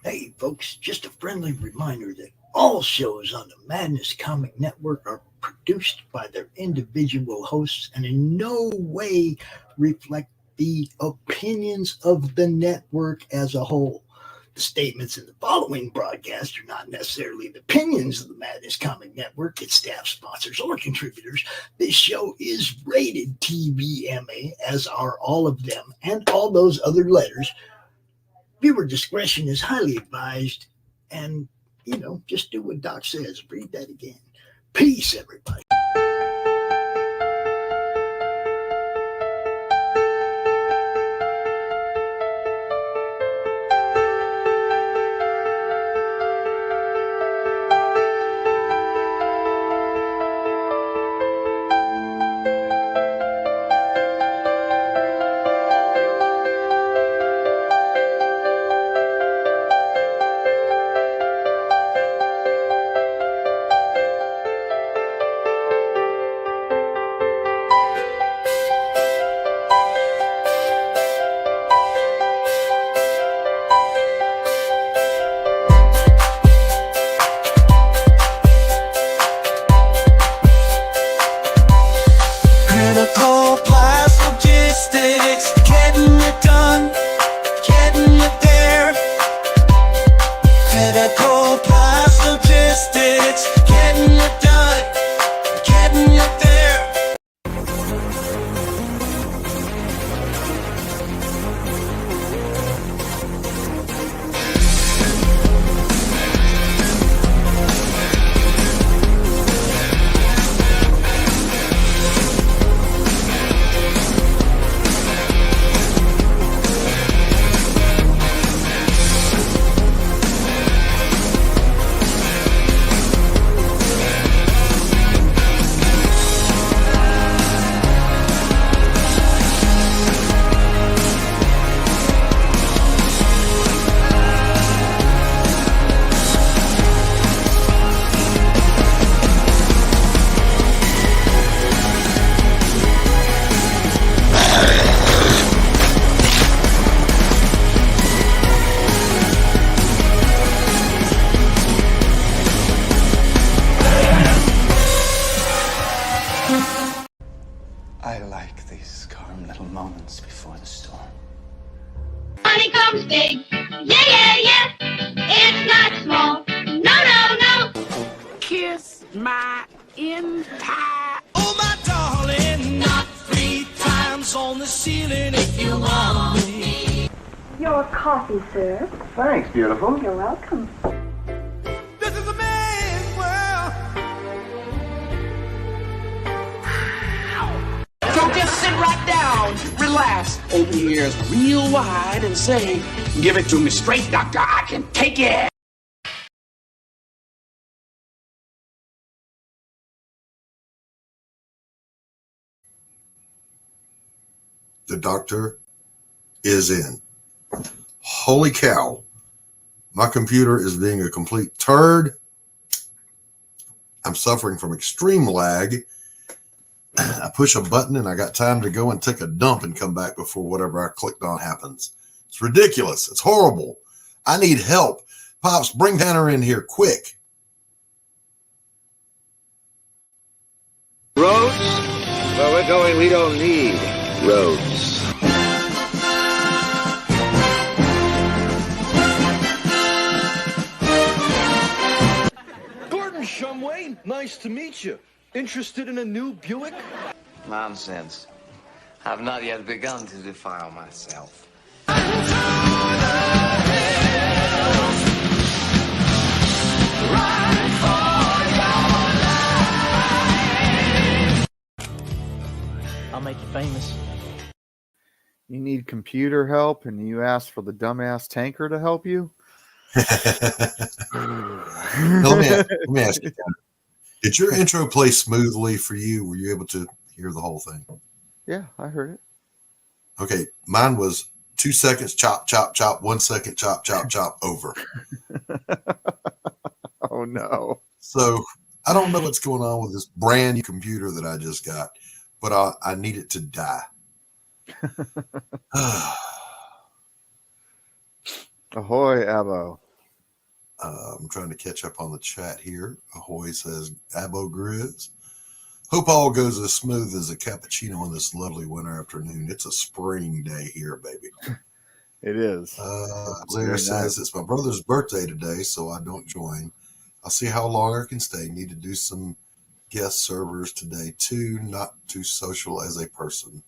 Hey, folks, just a friendly reminder that all shows on the Madness Comic Network are produced by their individual hosts and in no way reflect the opinions of the network as a whole. The statements in the following broadcast are not necessarily the opinions of the Madness Comic Network, its staff, sponsors, or contributors. This show is rated TVMA, as are all of them and all those other letters. Viewer discretion is highly advised, and, just do what Doc says. Read that again. Peace, everybody. I like these calm little moments before the storm. Money comes big, yeah. It's not small, no. Kiss my entire. Oh, my darling, not 3 times on the ceiling if you want me. Your coffee, sir. Thanks, beautiful. You're welcome. This is a man's world. So just sit right down, relax, open your ears real wide and say, give it to me straight, doctor, I can take it. The doctor is in. Holy cow. My computer is being a complete turd. I'm suffering from extreme lag. I push a button and I got time to go and take a dump and come back before whatever I clicked on happens. It's ridiculous. It's horrible. I need help. Pops, bring Tanner in here quick. Roads? Where we're going, we don't need roads. Gordon Shumway, nice to meet you. Interested in a new Buick? Nonsense. I've not yet begun to defile myself. I'll make you famous. You need computer help and you ask for the dumbass tanker to help you? let me ask you, did your intro play smoothly for you? Were you able to hear the whole thing? Yeah, I heard it. Okay, mine was 2 seconds, chop, chop, chop, 1 second, chop, chop, chop, over. Oh, no. So I don't know what's going on with this brand new computer that I just got, but I need it to die. Ahoy, Abo. I'm trying to catch up on the chat here. Ahoy says, Abo Grizz. Hope all goes as smooth as a cappuccino on this lovely winter afternoon. It's a spring day here, baby. It is. Larry says, it's my brother's birthday today, so I don't join. I'll see how long I can stay. Need to do some guest servers today, too. Not too social as a person.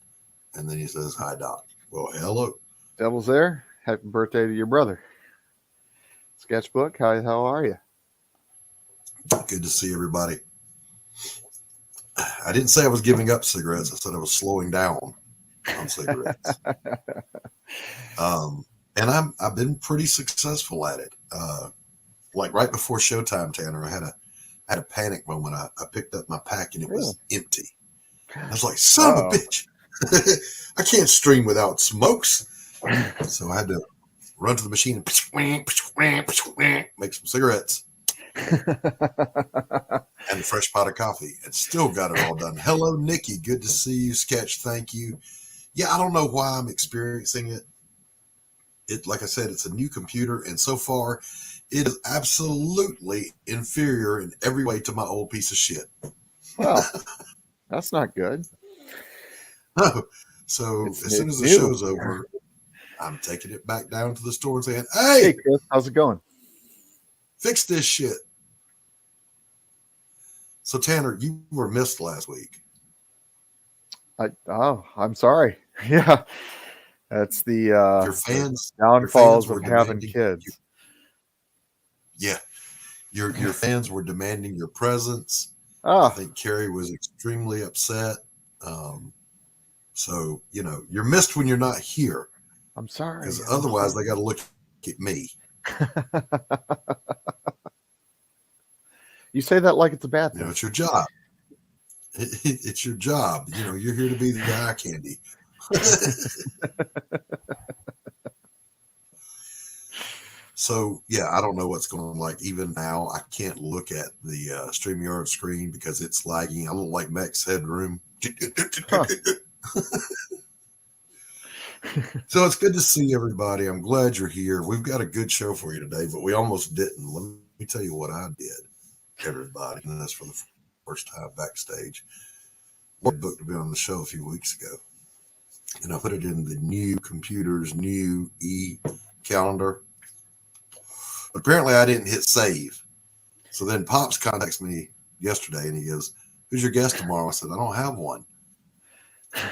And then he says, hi, Doc. Well, hello. Devil's there. Happy birthday to your brother. Sketchbook, how are you? Good to see everybody. I didn't say I was giving up cigarettes. I said I was slowing down on cigarettes. And I've been pretty successful at it. Like right before showtime, Tanner, I had a panic moment. I picked up my pack and it was empty. I was like, son of a bitch. I can't stream without smokes. So I had to run to the machine and make some cigarettes. And a fresh pot of coffee, and still got it all done. Hello, Nikki. Good to see you. Sketch, thank you. Yeah, I don't know why I'm experiencing it. Like I said, it's a new computer, and so far, it is absolutely inferior in every way to my old piece of shit. Well, that's not good. No. So as soon as the show's over, I'm taking it back down to the store and saying, "Hey, Chris, how's it going? Fix this shit." So Tanner, you were missed last week. I'm sorry. Yeah, that's the your fans downfalls of having kids. Your fans were demanding your presence. I think Carrie was extremely upset. So you're missed when you're not here. I'm sorry, because otherwise they got to look at me. You say that like it's a bad thing. It's your job. It's your job. You're here to be the eye candy. So, yeah, I don't know what's going on. Like, even now, I can't look at the StreamYard screen because it's lagging. I look like Max Headroom. So it's good to see everybody. I'm glad you're here. We've got a good show for you today, but we almost didn't. Let me tell you what I did, everybody. And that's for the first time backstage. I booked to be on the show a few weeks ago. And I put it in the new computer's new e-calendar. But apparently I didn't hit save. So then Pops contacts me yesterday and he goes, "Who's your guest tomorrow?" I said, "I don't have one."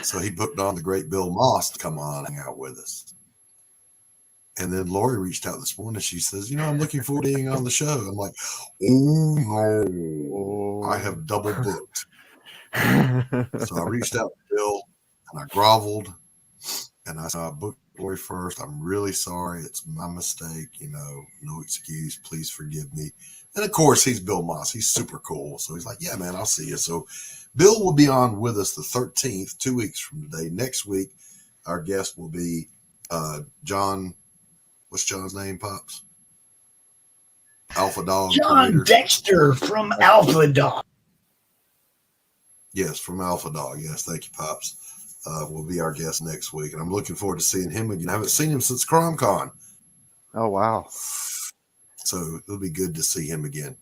So he booked on the great Bill Moss to come on and hang out with us. And then Laurie reached out this morning. She says, "I'm looking forward to being on the show." I'm like, "Oh no, I have double booked." So I reached out to Bill and I groveled and I said, "I booked Laurie first. I'm really sorry. It's my mistake. No excuse. Please forgive me." And of course, he's Bill Moss. He's super cool. So he's like, "Yeah, man, I'll see you." So Bill will be on with us the 13th, 2 weeks from today. Next week, our guest will be John. What's John's name, Pops? Alpha Dog. John creator. Dexter from Alpha Dog. Yes, from Alpha Dog. Yes, thank you, Pops. Will be our guest next week. And I'm looking forward to seeing him again. I haven't seen him since CromCon. Oh, wow. So it'll be good to see him again.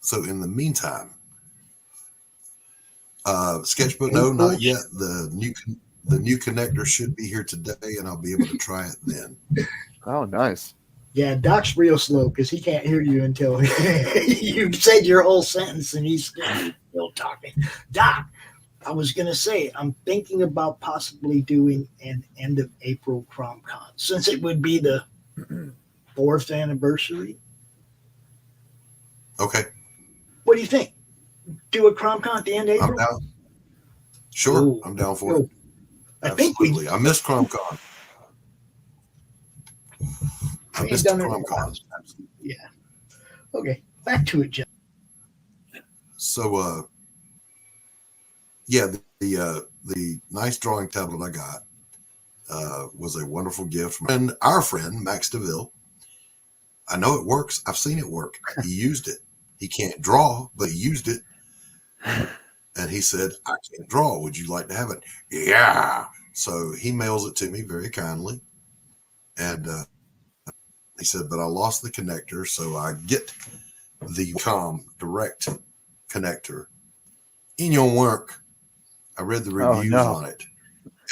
So in the meantime, Sketchbook, no, not yet. The new connector should be here today, and I'll be able to try it then. Oh, nice. Yeah, Doc's real slow because he can't hear you until you said your whole sentence, and he's still talking. Doc, I was going to say, I'm thinking about possibly doing an end of April CromCon, since it would be the 4th anniversary. Okay. What do you think? Do a CromCon at the end of April? I'm down. Sure, Ooh, I'm down for it. Absolutely. I missed CromCon. I missed CromCon. Yeah. Okay, back to it, John. So, yeah, the nice drawing tablet I got was a wonderful gift from our friend Max Devill. I know it works. I've seen it work. He used it. He can't draw, but he used it. And he said, "I can't draw. Would you like to have it?" Yeah. So he mails it to me very kindly. And He said, but I lost the connector, so I get the direct connector. In your work. I read the reviews on it.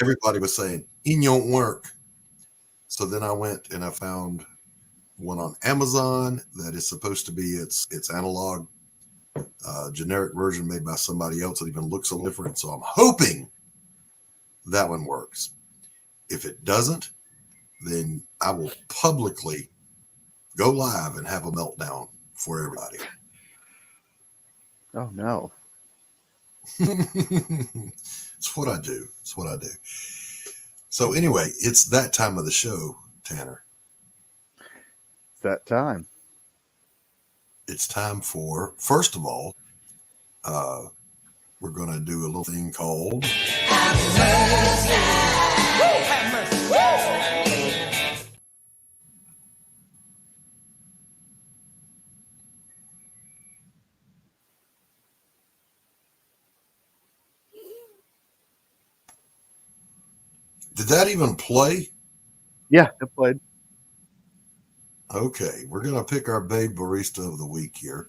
Everybody was saying, in your work. So then I went and I found one on Amazon that is supposed to be its analog generic version made by somebody else that even looks a little different. So I'm hoping that one works. If it doesn't, then I will publicly go live and have a meltdown for everybody. Oh no. It's what I do. It's what I do. So anyway, it's that time of the show, Tanner. It's that time. It's time for, first of all, we're going to do a little thing called Did that even play? Yeah, it played. Okay, we're going to pick our Babe Barista of the Week here.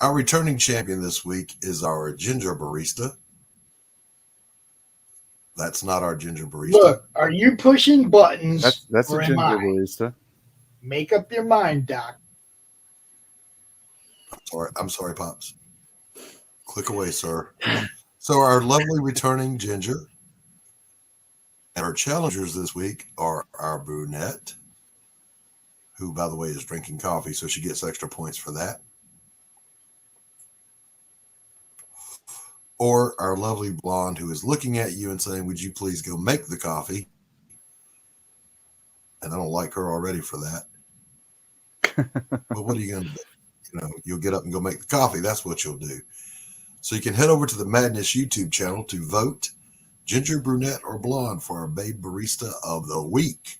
Our returning champion this week is our Ginger Barista. That's not our Ginger Barista. Look, are you pushing buttons? That's or a am Ginger I? Barista. Make up your mind, Doc. I'm sorry, Pops. Click away, sir. So our lovely returning Ginger. And our challengers this week are our brunette, who, by the way, is drinking coffee, so she gets extra points for that. Or our lovely blonde, who is looking at you and saying, would you please go make the coffee? And I don't like her already for that. But what are you going to do? You know, you'll get up and go make the coffee. That's what you'll do. So you can head over to the Madness YouTube channel to vote Ginger, brunette, or blonde for our Babe Barista of the Week.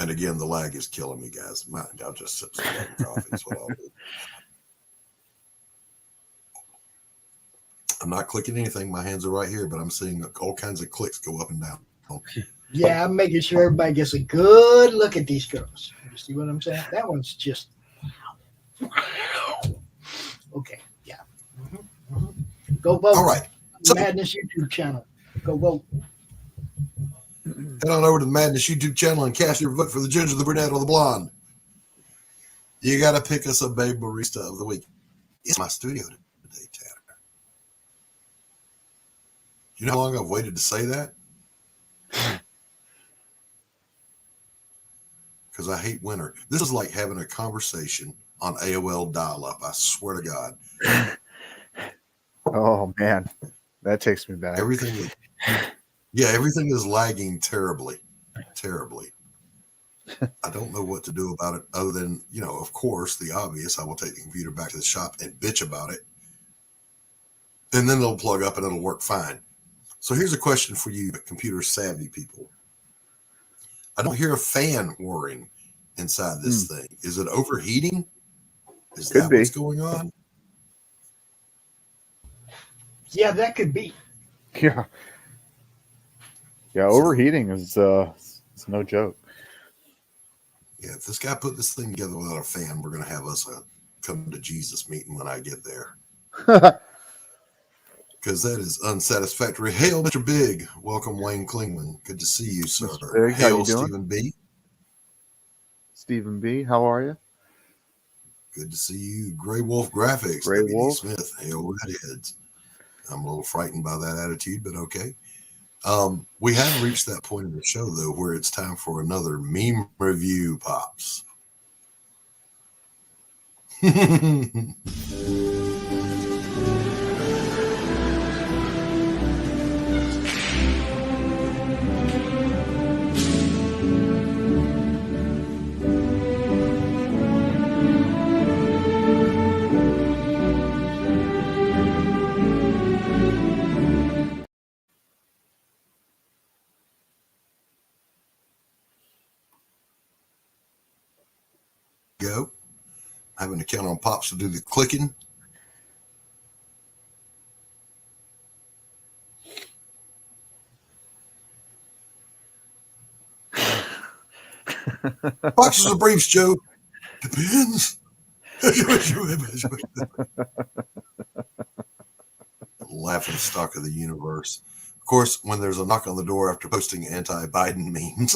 And again, the lag is killing me, guys. I'll just sip some coffee. That's what I'll do. I'm not clicking anything. My hands are right here, but I'm seeing all kinds of clicks go up and down. Yeah, I'm making sure everybody gets a good look at these girls. You see what I'm saying? That one's just okay. Yeah. Go vote. All right. So, Madness YouTube channel. Go vote. Head on over to the Madness YouTube channel and cast your vote for the Ginger, the brunette, or the blonde. You got to pick us a Babe Barista of the Week. It's my studio today, Tanner. You know how long I've waited to say that? Because I hate winter. This is like having a conversation on AOL dial-up. I swear to God. Oh man, that takes me back. Everything is lagging terribly. I don't know what to do about it other than, of course, the obvious. I will take the computer back to the shop and bitch about it. And then it'll plug up and it'll work fine. So here's a question for you, computer savvy people. I don't hear a fan whirring inside this thing. Is it overheating? Is that what's going on? Yeah, that could be. Yeah. Yeah, overheating is it's no joke. Yeah, if this guy put this thing together without a fan, we're going to have us a come to Jesus meeting when I get there. Because that is unsatisfactory. Hail, Mr. Big. Welcome, Wayne Klingman. Good to see you, sir. Big, how Hail, you doing? Stephen B. Stephen B., how are you? Good to see you. Gray Wolf Graphics. Gray W.D. Wolf. Smith. Hail, Redheads. I'm a little frightened by that attitude, but okay. We have reached that point in the show, though, where it's time for another meme review, Pops. Go. Having to count on Pops to do the clicking. Boxes of briefs, Joe. Depends. Laughing stock of the universe. Of course, when there's a knock on the door after posting anti-Biden memes.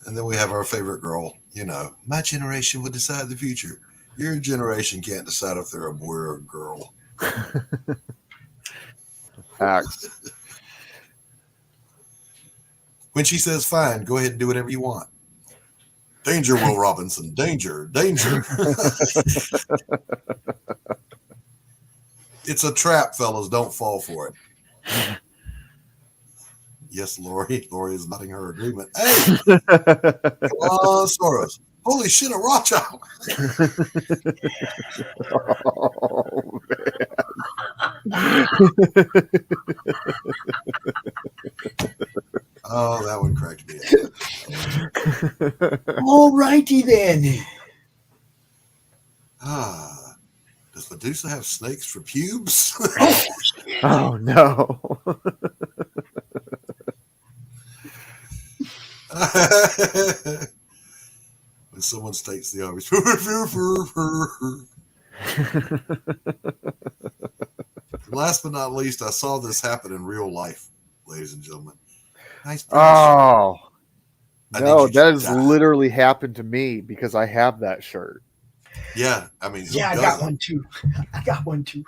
And then we have our favorite girl. You know, my generation would decide the future. Your generation can't decide if they're a boy or a girl. Facts. When she says, fine, go ahead and do whatever you want. Danger, Will Robinson. Danger, danger. It's a trap, fellas. Don't fall for it. Yes, Laurie. Laurie is nodding her agreement. Hey! Come on, Soros. Holy shit, a Rothschild. Oh, man. Oh, that one cracked me up. All righty then. Does Medusa have snakes for pubes? Oh, no. When someone states the obvious. Last but not least, I saw this happen in real life, ladies and gentlemen. Nice. Oh, no, that has literally happened to me because I have that shirt. Yeah, I mean, yeah, I got one too. I got one too.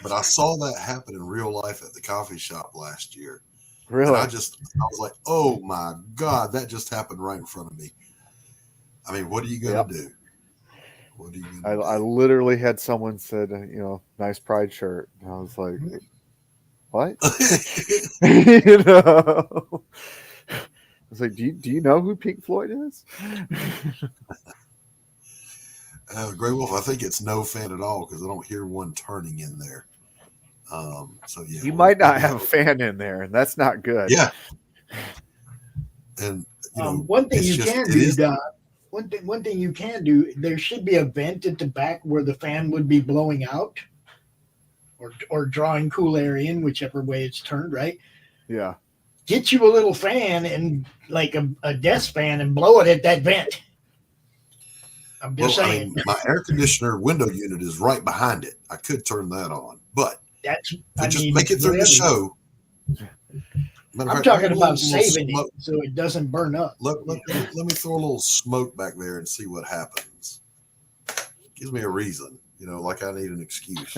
But I saw that happen in real life at the coffee shop last year. Really? And I was like, oh my God, that just happened right in front of me. I mean, what are you going to do? What are you going to do? I literally had someone said, nice pride shirt. And I was like, what? You know? I was like, do you know who Pink Floyd is? Grey Wolf, I think it's no fan at all because I don't hear one turning in there. So yeah, you might not have a fan in there, and that's not good. Yeah. And one thing you can do, Doc. One thing you can do. There should be a vent at the back where the fan would be blowing out, or drawing cool air in, whichever way it's turned. Right. Yeah. Get you a little fan and like a desk fan and blow it at that vent. I'm just saying. I mean, my air conditioner window unit is right behind it. I could turn that on, but make it through the show. I'm talking about saving it so it doesn't burn up. Let me throw a little smoke back there and see what happens. Gives me a reason, like I need an excuse.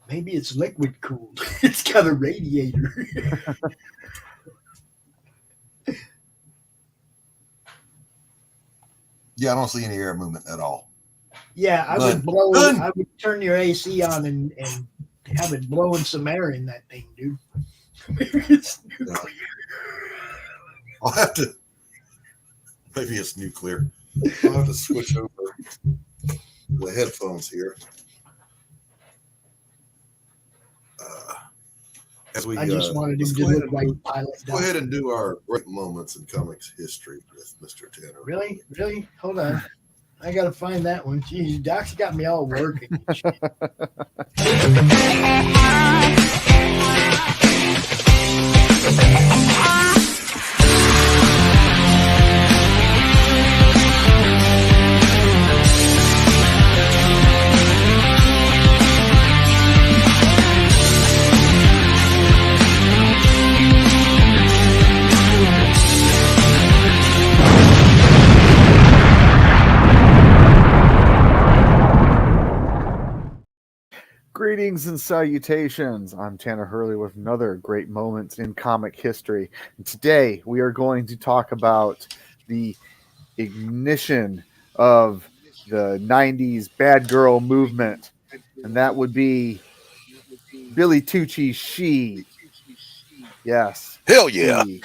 Maybe it's liquid cooled. It's got a radiator. Yeah, I don't see any air movement at all. Yeah, I would turn your AC on and have it blowing some air in that thing, dude. I'll have to. Maybe it's nuclear. I'll have to switch over the headphones here. I just wanted to do it like pilot. Go ahead and do our great moments in comics history with Mr. Tanner. Really? Hold on. I got to find that one. Jeez, Doc's got me all working. Greetings and salutations. I'm Tanner Hurley with another great moments in comic history. And today we are going to talk about the ignition of the 90s bad girl movement. And that would be Billy Tucci's She. Yes. Hell yeah. She.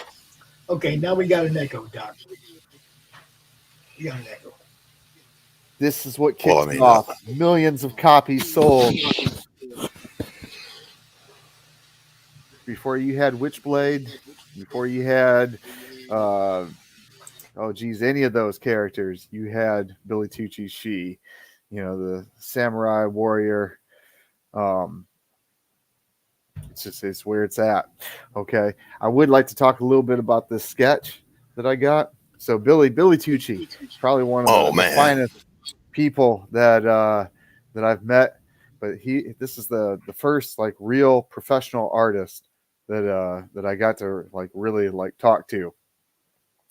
Okay, now we got an echo, Doc. We got an echo. This is what kicked off. Millions of copies sold. Before you had Witchblade, before you had, any of those characters, you had Billy Tucci's She, the samurai warrior It's where it's at. Okay. I would like to talk a little bit about this sketch that I got. So Billy Tucci, probably one of the finest people that I've met. But this is the first like real professional artist that I got to like really like talk to.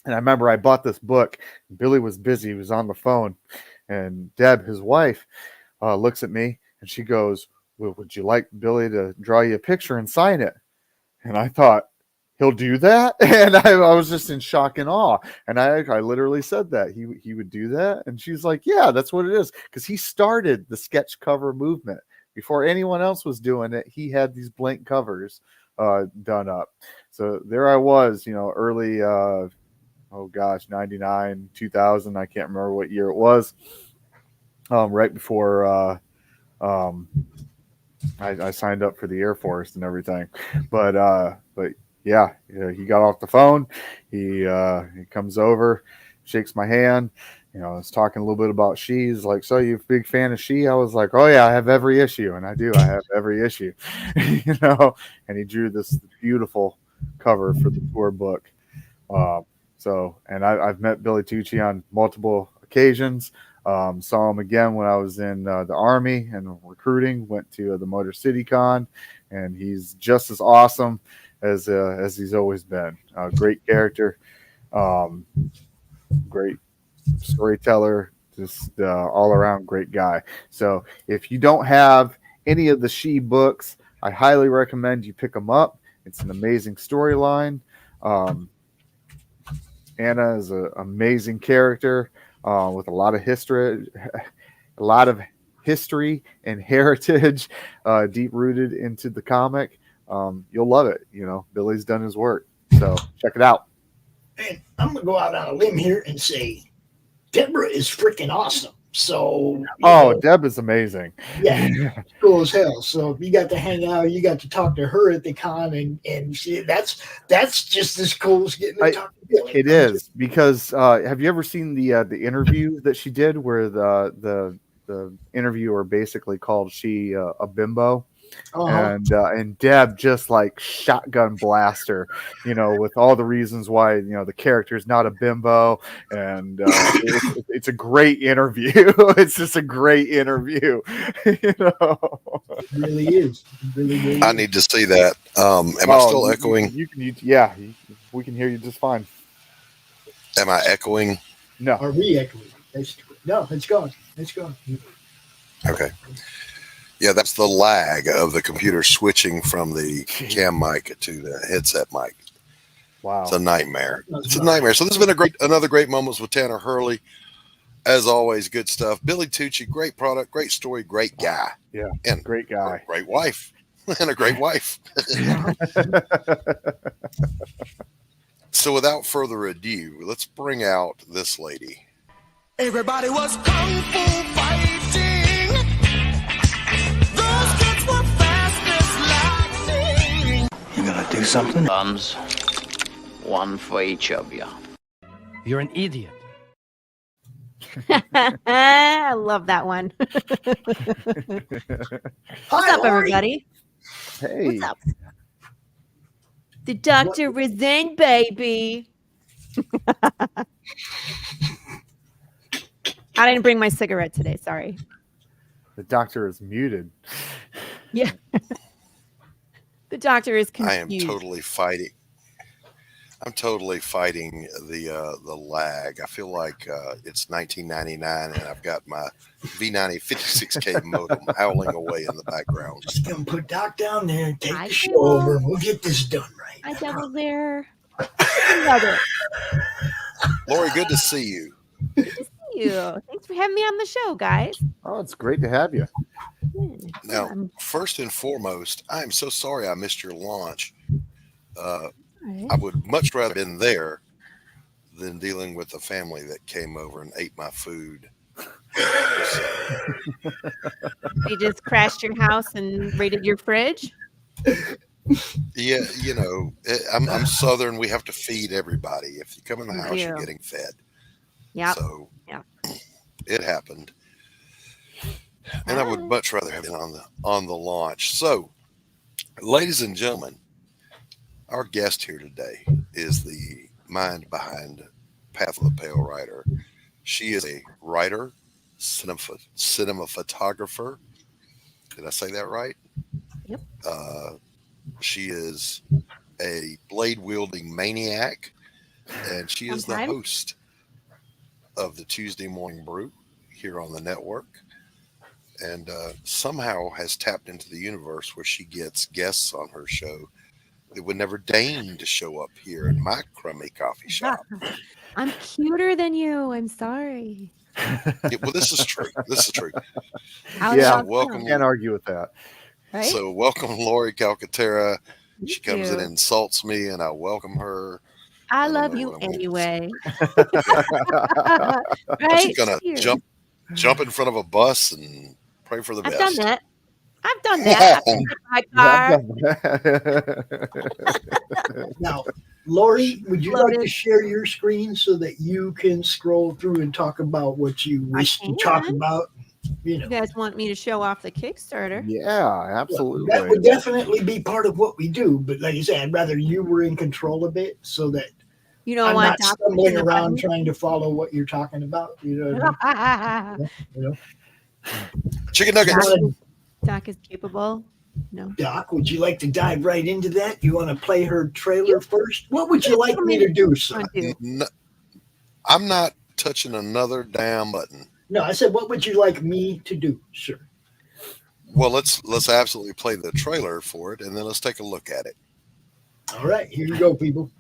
And I remember I bought this book. Billy was busy. He was on the phone. And Deb, his wife, looks at me and she goes, "Well, would you like Billy to draw you a picture and sign it?" And I thought, he'll do that? And I was just in shock and awe. And I literally said that. He would do that? And she's like, yeah, that's what it is. Because he started the sketch cover movement. Before anyone else was doing it, he had these blank covers done up. So there I was, early, 99, 2000. I can't remember what year it was. Right before I signed up for the Air Force and everything. But yeah, he got off the phone. He comes over, shakes my hand. I was talking a little bit about She. He's like, "So you a big fan of She?" I was like, "Oh yeah, I have every issue," and I do. I have every issue, And he drew this beautiful cover for the tour book. And I've met Billy Tucci on multiple occasions. Saw him again when I was in the Army and recruiting. Went to the Motor City Con, and he's just as awesome as he's always been. Great character, great storyteller, just all around great guy. So if you don't have any of the She books, I highly recommend you pick them up. It's an amazing storyline. Anna is an amazing character with a lot of history and heritage deep rooted into the comic. You'll love it. Billy's done his work. So check it out. And I'm going to go out on a limb here and say Deborah is freaking awesome. So, Deb is amazing. Yeah, cool as hell. So you got to hang out, you got to talk to her at the con, and see, that's just as cool as getting to talk to Billy. It is because have you ever seen the interview that she did where the interviewer basically called She a bimbo? And Deb just like shotgun blaster, with all the reasons why the character is not a bimbo, and it's a great interview. It's just a great interview. It really is. It really I need to see that. Am I still echoing? Yeah, we can hear you just fine. Am I echoing? No. Are we echoing? No, it's gone. It's gone. Okay. Yeah, that's the lag of the computer switching from the cam mic to the headset mic. Wow. It's a nightmare. It's a nightmare. So this has been another great Moments with Tanner Hurley. As always, good stuff. Billy Tucci, great product, great story, great guy. Yeah, and great guy. Great wife. And a great wife. So without further ado, let's bring out this lady. Everybody was kung fu fighting. Those kids were fast as lightning. You gonna do something? Thumbs. One for each of you. You're an idiot. I love that one. What's up, everybody? Hey. What's up? The doctor was in, baby. I didn't bring my cigarette today. Sorry. The doctor is muted. Yeah. The doctor is confused. I am totally fighting. I'm totally fighting the lag. I feel like it's 1999 and I've got my V90 56K modem howling away in the background. Just gonna put Doc down there and take the show over. We'll get this done right. I double there. Love it. Laurie, good to see you. Good to see you. Thanks for having me on the show, guys. Oh, it's great to have you. Now, first and foremost, I am so sorry I missed your launch. I would much rather have been there than dealing with a family that came over and ate my food. They just crashed your house and raided your fridge? Yeah, I'm Southern. We have to feed everybody. If you come in the house, you're getting fed. Yeah. So it happened. And I would much rather have been on the launch. So, ladies and gentlemen, our guest here today is the mind behind Path of the Pale Rider. She is a writer, cinema photographer. Did I say that right? Yep. She is a blade wielding maniac, and she is the host of the Tuesday Morning Brew here on the network, and somehow has tapped into the universe where she gets guests on her show that would never deign to show up here in my crummy coffee shop. I'm cuter than you. I'm sorry. Yeah, well, this is true. This is true. Yeah, welcome. Can't argue with that. Right? So welcome, Laurie Calcaterra. Thank She comes in and insults me, and I welcome her. I love you anyway. She's gonna jump in front of a bus and pray for the best. I've done that. My car. Now, Laurie, would you like to share your screen so that you can scroll through and talk about what you wish to talk about? You guys want me to show off the Kickstarter? Yeah, absolutely. That would definitely be part of what we do. But like I said, I'd rather you were in control of it so that I'm not stumbling around trying to follow what you're talking about. You know what I mean? Chicken nuggets. Doc is capable. No. Doc, would you like to dive right into that? You want to play her trailer first? What would you like me to do, sir? No, I'm not touching another damn button. No, I said, what would you like me to do, sir? Well, let's absolutely play the trailer for it, and then let's take a look at it. All right, here you go, people.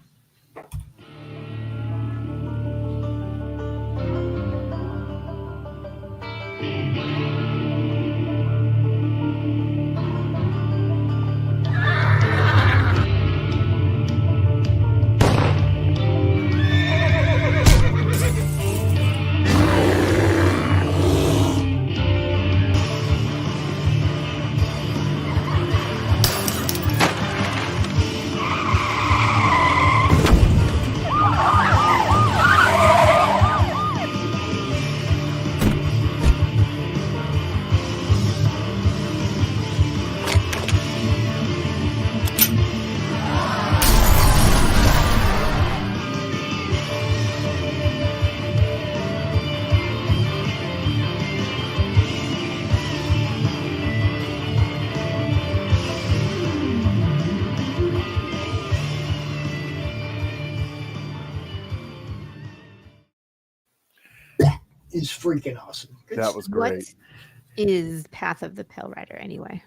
Is freaking awesome. That was great. What is Path of the Pale Rider anyway?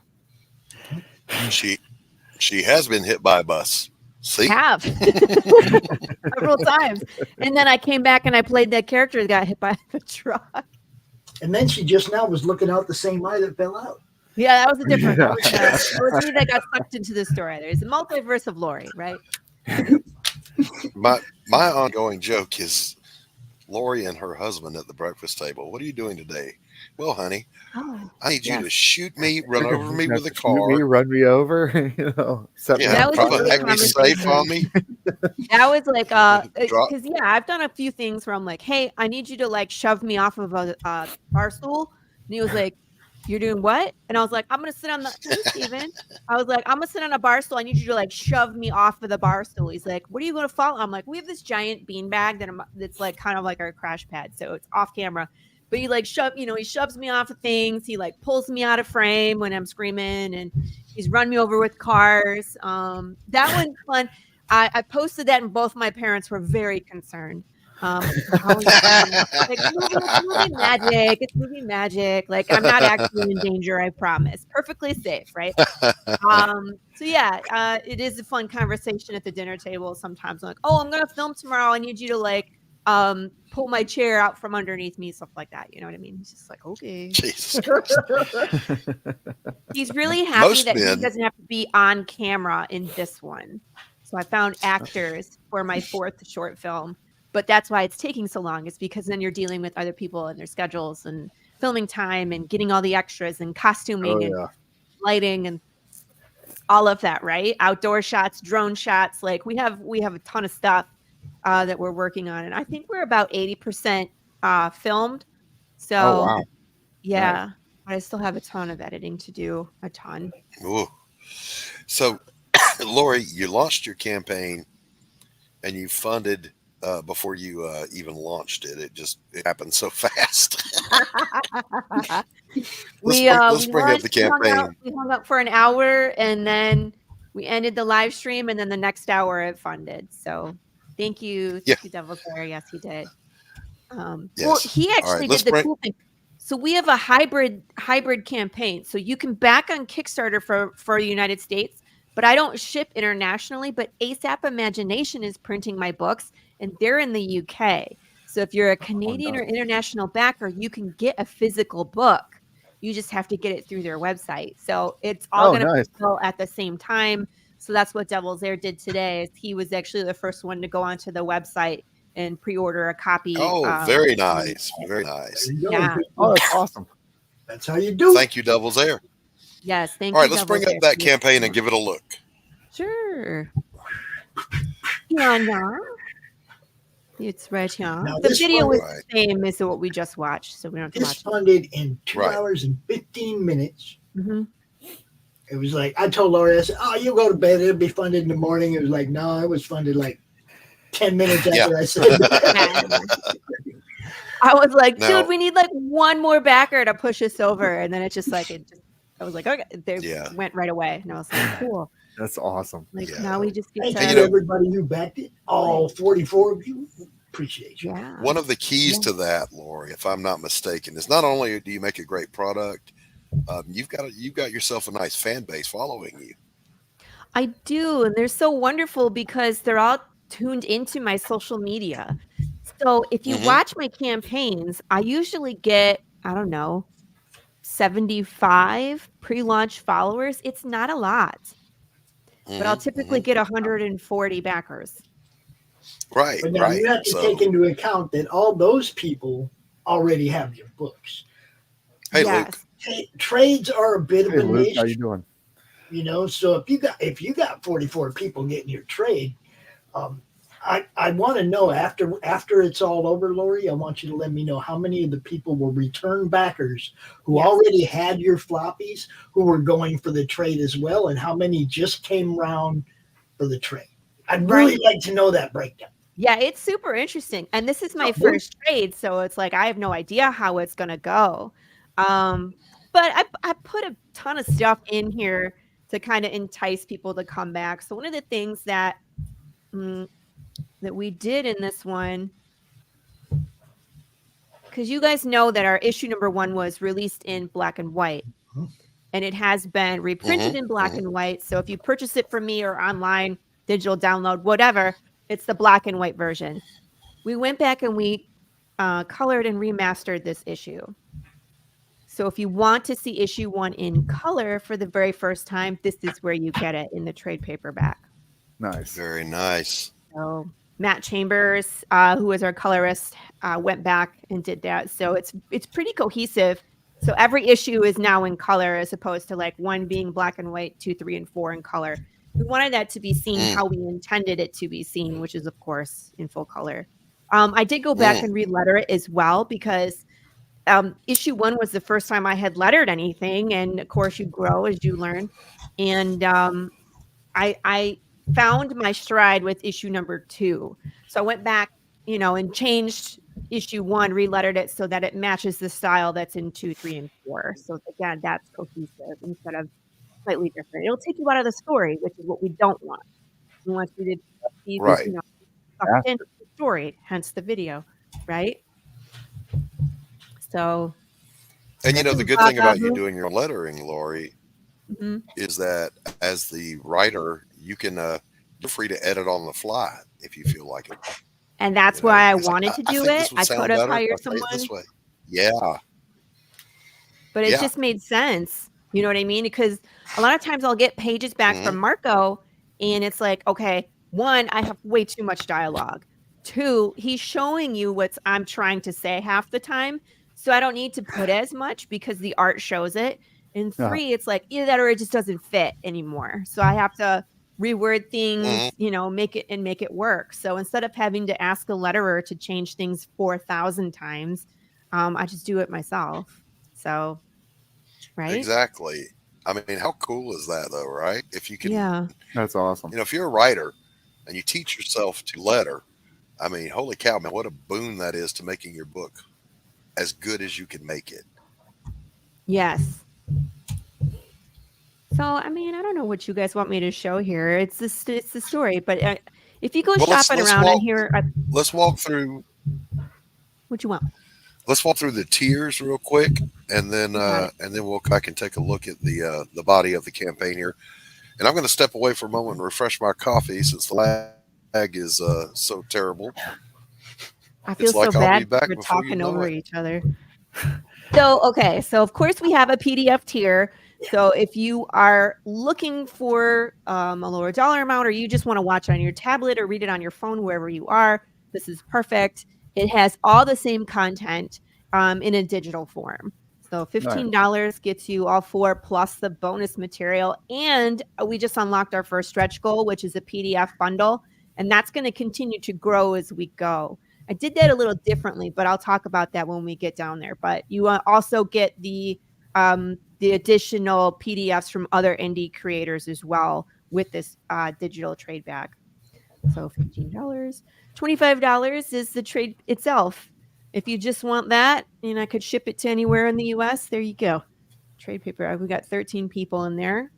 She has been hit by a bus. See? Have several times. And then I came back and I played that character that got hit by a truck. And then she just now was looking out the same eye that fell out. Yeah, that was a different one. It was me that got sucked into the story. There's a multiverse of Laurie, right? My ongoing joke is Laurie and her husband at the breakfast table. What are you doing today? Well, honey, I need you to shoot me, run over me with a car. Run me over, act me safe on me. That was like, because I've done a few things where I'm like, hey, I need you to like shove me off of a bar stool. And he was like, you're doing what? And I was like, I'm going to sit on Steven. I was like, I'm going to sit on a bar stool. I need you to like shove me off of the bar stool. He's like, what are you going to follow? I'm like, we have this giant bean bag that's like kind of like our crash pad. So it's off camera. But he like he shoves me off of things. He like pulls me out of frame when I'm screaming, and he's run me over with cars. That one's fun. I posted that, and both my parents were very concerned. It's movie magic. It's movie magic. Like, I'm not actually in danger, I promise. Perfectly safe, right? It is a fun conversation at the dinner table. Sometimes I'm like, oh, I'm gonna film tomorrow. I need you to like pull my chair out from underneath me, stuff like that. You know what I mean? He's just like, okay. Jesus Christ. He's really happy that he doesn't have to be on camera in this one. So I found actors for my 4th short film. But that's why it's taking so long, is because then you're dealing with other people and their schedules and filming time and getting all the extras and costuming and lighting and all of that, right? Outdoor shots, drone shots. Like we have a ton of stuff that we're working on. And I think we're about 80% filmed. So wow. Yeah. But I still have a ton of editing to do. A ton. Ooh. So, Laurie, you launched your campaign and you funded before you even launched it. It happened so fast. Let's bring up the campaign. We hung out for an hour and then we ended the live stream, and then the next hour it funded. So thank you, Devil's Lair. Yes, he did. Well, he actually did the cool thing. So we have a hybrid campaign. So you can back on Kickstarter for the United States, but I don't ship internationally. But ASAP Imagination is printing my books, and they're in the UK. So if you're a Canadian or international backer, you can get a physical book. You just have to get it through their website. So it's all going to go at the same time. So that's what Devil's Lair did today. He was actually the first one to go onto the website and pre-order a copy. Oh, very nice. Very nice. Yeah. Oh, that's awesome. That's how you do it. Thank you, Devil's Lair. Yes, thank you. All right, let's bring up that campaign and give it a look. Sure. Yeah. It's right here. Now, the video is right. the same as what we just watched, so we don't have to watch This funded in 2 hours and 15 minutes. Mm-hmm. It was like, I told Laurie, I said, oh, you go to bed, it'll be funded in the morning. It was like, no, it was funded like 10 minutes after I said that. I was like, dude, we need like one more backer to push us over. And then it's just like, I was like, okay, they went right away. And I was like, cool. That's awesome. Like now we just get Thank you, everybody who backed it. All 44 of you. Appreciate you. Yeah. One of the keys to that, Laurie, if I'm not mistaken, is not only do you make a great product, you've got yourself a nice fan base following you. I do, and they're so wonderful because they're all tuned into my social media. So if you watch my campaigns, I usually get, I don't know, 75 pre-launch followers. It's not a lot, but I'll typically get 140 backers. Right, but now you have to take into account that all those people already have your books. Hey, Luke. Trades are a bit of a Luke, niche. how you doing? You know, so if you got 44 people getting your trade, I want to know after it's all over, Laurie, I want you to let me know how many of the people were return backers who already had your floppies who were going for the trade as well, and how many just came around for the trade. I'd really like to know that breakdown. Yeah, it's super interesting. And this is my first trade, so it's like I have no idea how it's going to go. But I put a ton of stuff in here to kind of entice people to come back. So one of the things that we did in this one, because you guys know that our issue number 1 was released in black and white. And it has been reprinted in black and white. So if you purchase it from me or online, digital download, whatever, it's the black and white version. We went back and we colored and remastered this issue. So if you want to see issue 1 in color for the very first time, this is where you get it in the trade paperback. Nice. Very nice. So Matt Chambers, who is our colorist, went back and did that. So it's pretty cohesive. So every issue is now in color as opposed to like 1 being black and white, 2, 3, and 4 in color. We wanted that to be seen how we intended it to be seen, which is, of course, in full color. I did go back and re-letter it as well because issue 1 was the first time I had lettered anything. And, of course, you grow as you learn. And I found my stride with issue number 2. So I went back, and changed issue 1, re-lettered it so that it matches the style that's in 2, 3, and 4. So, again, that's cohesive instead of slightly different. It'll take you out of the story, which is what we don't want. We want you to see the story, hence the video, right? So, and the good thing about you doing your lettering, Laurie, is that as the writer, you can you're free to edit on the fly if you feel like it. And that's why I wanted to do it. I could have hired someone. Yeah. But it just made sense. You know what I mean? Because a lot of times I'll get pages back from Marco and it's like, okay, 1, I have way too much dialogue. 2, he's showing you what I'm trying to say half the time. So I don't need to put as much because the art shows it. And 3, it's like either that or it just doesn't fit anymore. So I have to reword things, make it work. So instead of having to ask a letterer to change things 4,000 times, I just do it myself. So right? Exactly. I mean, how cool is that, though, right? If you can, Yeah. That's awesome. if you're a writer and you teach yourself to letter, I mean, holy cow, man, what a boon that is to making your book as good as you can make it. Yes. So, I mean, I don't know what you guys want me to show here. It's the story, but if you go shopping around and here, let's walk through. What you want? Let's walk through the tiers real quick, and then we'll come back and take a look at the body of the campaign here. And I'm going to step away for a moment and refresh my coffee since the lag is so terrible. I feel so bad for talking over each other. So, okay. So, of course, we have a PDF tier. So, if you are looking for a lower dollar amount, or you just want to watch it on your tablet or read it on your phone, wherever you are, this is perfect. It has all the same content in a digital form. So $15 gets you all 4 plus the bonus material. And we just unlocked our first stretch goal, which is a PDF bundle. And that's going to continue to grow as we go. I did that a little differently, but I'll talk about that when we get down there. But you also get the additional PDFs from other indie creators as well with this digital trade bag. So $15. $25 is the trade itself. If you just want that, and I could ship it to anywhere in the U.S., there you go. Trade paper. We got 13 people in there.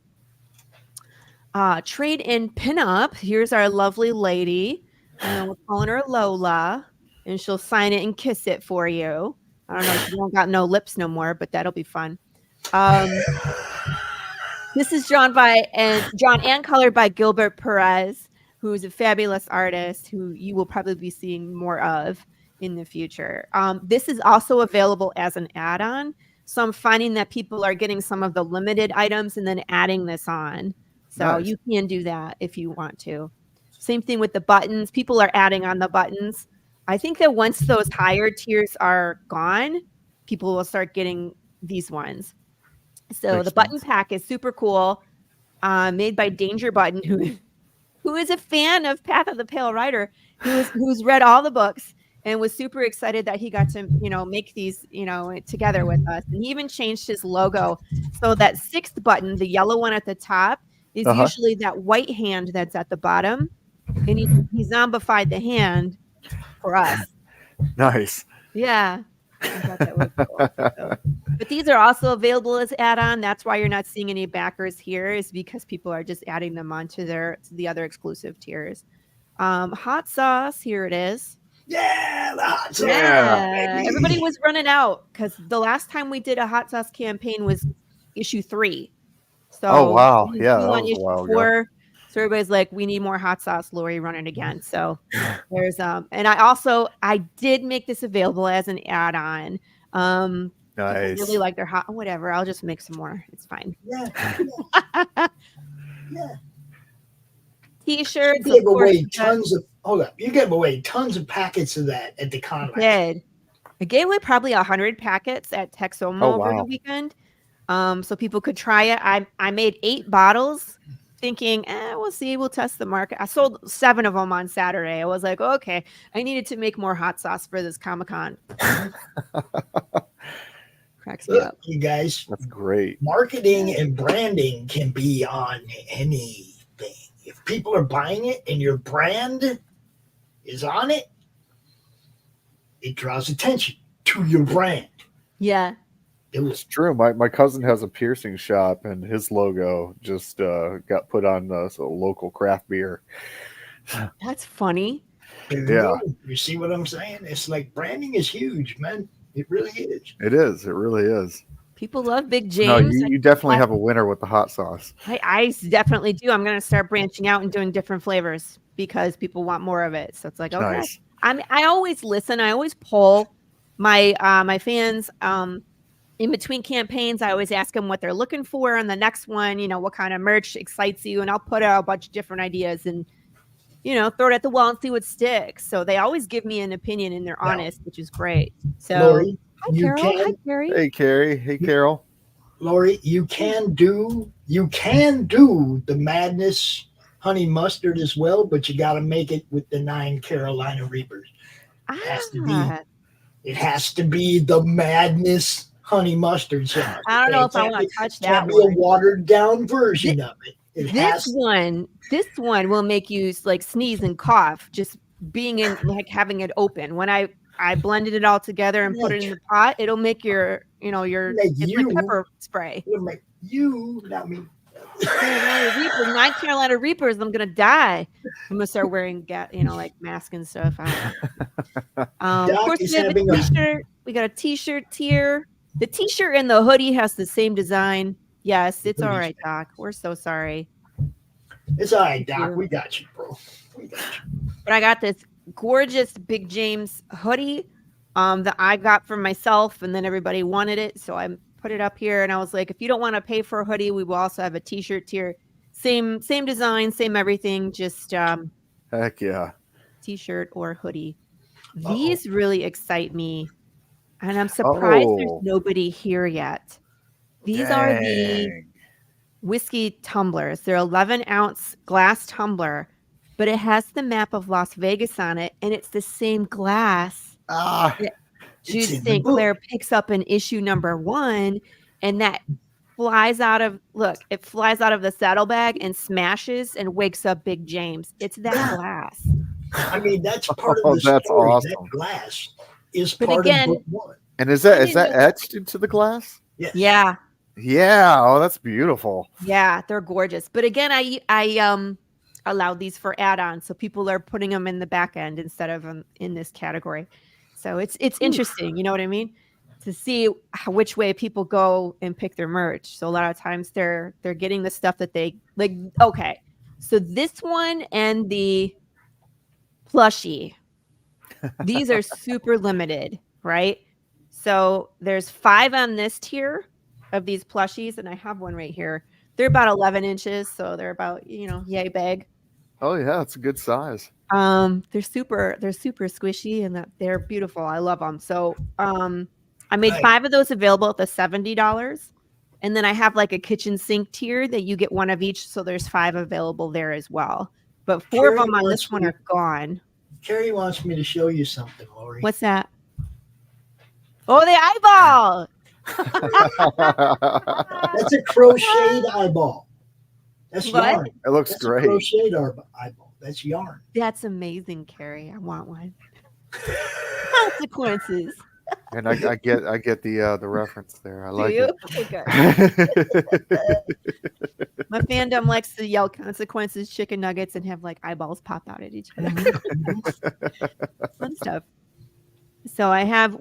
Trade in pinup. Here's our lovely lady. We're calling her Lola, and she'll sign it and kiss it for you. I don't know. She don't got no lips no more, but that'll be fun. This is drawn and colored by Gilbert Perez, who is a fabulous artist who you will probably be seeing more of in the future. This is also available as an add-on. So I'm finding that people are getting some of the limited items and then adding this on. So you can do that if you want to. Same thing with the buttons. People are adding on the buttons. I think that once those higher tiers are gone, people will start getting these ones. So the button pack is super cool. Made by Danger Button, who is a fan of Path of the Pale Rider, who's read all the books and was super excited that he got to, make these, together with us. And he even changed his logo. So that 6th button, the yellow one at the top, is usually that white hand that's at the bottom. And he zombified the hand for us. Nice. Yeah. I thought that was cool. So, but these are also available as add-on. That's why you're not seeing any backers here, is because people are just adding them onto the other exclusive tiers. Hot sauce, here it is. Yeah, the hot sauce. Yeah. Everybody was running out because the last time we did a hot sauce campaign was issue 3. So wow. We Yeah, that on was issue a while 4. ago. So everybody's like, we need more hot sauce, Laurie, running again. So there's and I did make this available as an add-on. Nice. Really like their hot, whatever. I'll just make some more. It's fine. Yeah. Yeah. T-shirts. You gave away tons of. Hold up. You gave away tons of packets of that at the con. I gave away probably 100 packets at Texoma over the weekend. So people could try it. I made 8 bottles, thinking, we'll see, we'll test the market. I sold 7 of them on Saturday. I was like, okay, I needed to make more hot sauce for this Comic-Con. Cracks me up. You guys, that's great. Marketing and branding can be on anything. If people are buying it and your brand is on it, it draws attention to your brand. Yeah. It's true. My cousin has a piercing shop, and his logo just got put on a local craft beer. That's funny. Yeah. You see what I'm saying? It's like branding is huge, man. It really is. It is. It really is. People love Big James. No, you definitely have a winner with the hot sauce. I definitely do. I'm going to start branching out and doing different flavors because people want more of it. So it's like, okay. Nice. I always listen. I always poll my fans. In between campaigns, I always ask them what they're looking for on the next one, what kind of merch excites you. And I'll put out a bunch of different ideas and, throw it at the wall and see what sticks. So they always give me an opinion and they're honest, which is great. So, Laurie, hi, Carol. Hi, Carrie. Hey, Carrie. Hey, Carol. Laurie, you can do the Madness honey mustard as well, but you got to make it with the 9 Carolina Reapers. It has to be the Madness honey mustard sauce. I don't know if I Can't want to be- touch that Can't be a one. watered down version of it. It This has one will make you like sneeze and cough just being in, like having it open. When I blended it all together and put it in the pot, it'll make your it's like pepper spray. It'll make you, not me. Nine Carolina Reapers, I'm gonna die. I'm gonna start wearing like mask and stuff. I don't know. Of course, we have a t-shirt. We got a t-shirt tier. The t-shirt and the hoodie has the same design. Yes, it's all right, Doc. We're so sorry. It's all right, Doc. We got you, bro. We got you. But I got this gorgeous Big James hoodie that I got for myself, and then everybody wanted it, so I put it up here. And I was like, if you don't want to pay for a hoodie, we will also have a t-shirt tier. Same design, same everything. Just heck yeah, t-shirt or hoodie. These really excite me, and I'm surprised there's nobody here yet. These are the whiskey tumblers. They're 11-ounce glass tumbler, but it has the map of Las Vegas on it, and it's the same glass that Jude St. Clair picks up in issue number 1, and that flies out of the saddlebag and smashes and wakes up Big James. It's that glass. I mean, that's part of the that's story. awesome. That glass is part of book 1. And is that etched into the glass? Yes. Yeah. Yeah. Oh, that's beautiful. Yeah, they're gorgeous. But again, I allowed these for add-ons, so people are putting them in the back end instead of in this category. So it's interesting, you know what I mean, to see which way people go and pick their merch. So a lot of times they're getting the stuff that they like. Okay, so this one and the plushie, these are super limited, right? So there's 5 on this tier of these plushies, and I have one right here. They're about 11 inches, so they're about yay big. Oh yeah, it's a good size. They're super squishy, and that they're beautiful. I love them. So I made 5 of those available at the $70, and then I have like a kitchen sink tier that you get 1 of each, so there's 5 available there as well. But 4 of them on this one are gone. Carrie wants me to show you something, Laurie. What's that? Oh, the eyeball. That's a crocheted eyeball. That's What? yarn. It looks That's great. A crocheted eyeball. That's yarn. That's amazing, Carrie. I want one. Consequences. And I get the reference there. I like you? it. Okay. My fandom likes to yell consequences, chicken nuggets, and have like eyeballs pop out at each other. Fun stuff. So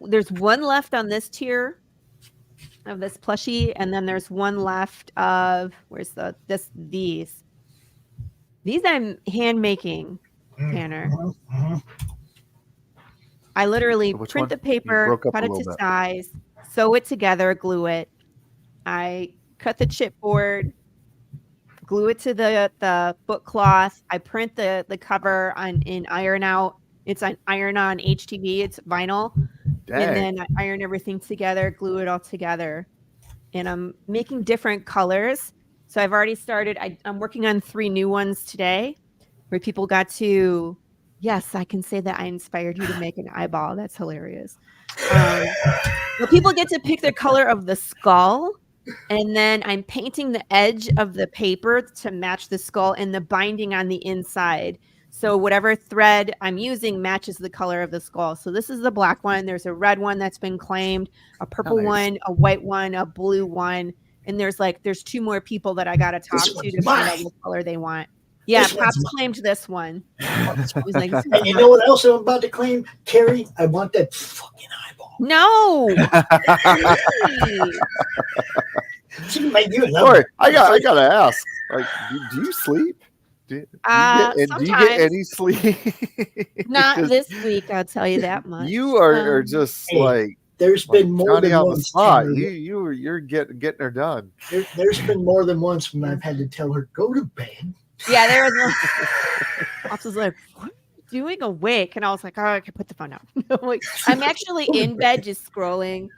there's 1 left on this tier of this plushie, and then there's 1 left of these. These I'm hand making, Tanner. I literally print the paper, cut it to size, sew it together, glue it. I cut the chipboard, glue it to the book cloth. I print the cover in iron out. It's on iron on HTV. It's vinyl. Dang. And then I iron everything together, glue it all together. And I'm making different colors. So I've already started. I'm working on 3 new ones today where people got to, yes, I can say that I inspired you to make an eyeball. That's hilarious. Well, people get to pick the color of the skull. And then I'm painting the edge of the paper to match the skull and the binding on the inside. So whatever thread I'm using matches the color of the skull. So this is the black one. There's a red one that's been claimed, a purple one, a white one, a blue one. And there's 2 more people that I got to talk to find out what color they want. Yeah, Pops claimed this one. Was like, and you know what else I'm about to claim? Carrie, I want that fucking eyeball. No. Sorry, I gotta ask. Like, do you sleep? Do you get any sleep? Not this week, I'll tell you that much. You are just like there's been more than on once. The spot. You're getting her done. There's been more than once when I've had to tell her go to bed. Yeah, there was one. Pops was like, "What are you doing awake?" And I was like, "Oh, I can put the phone out." I'm actually in bed just scrolling.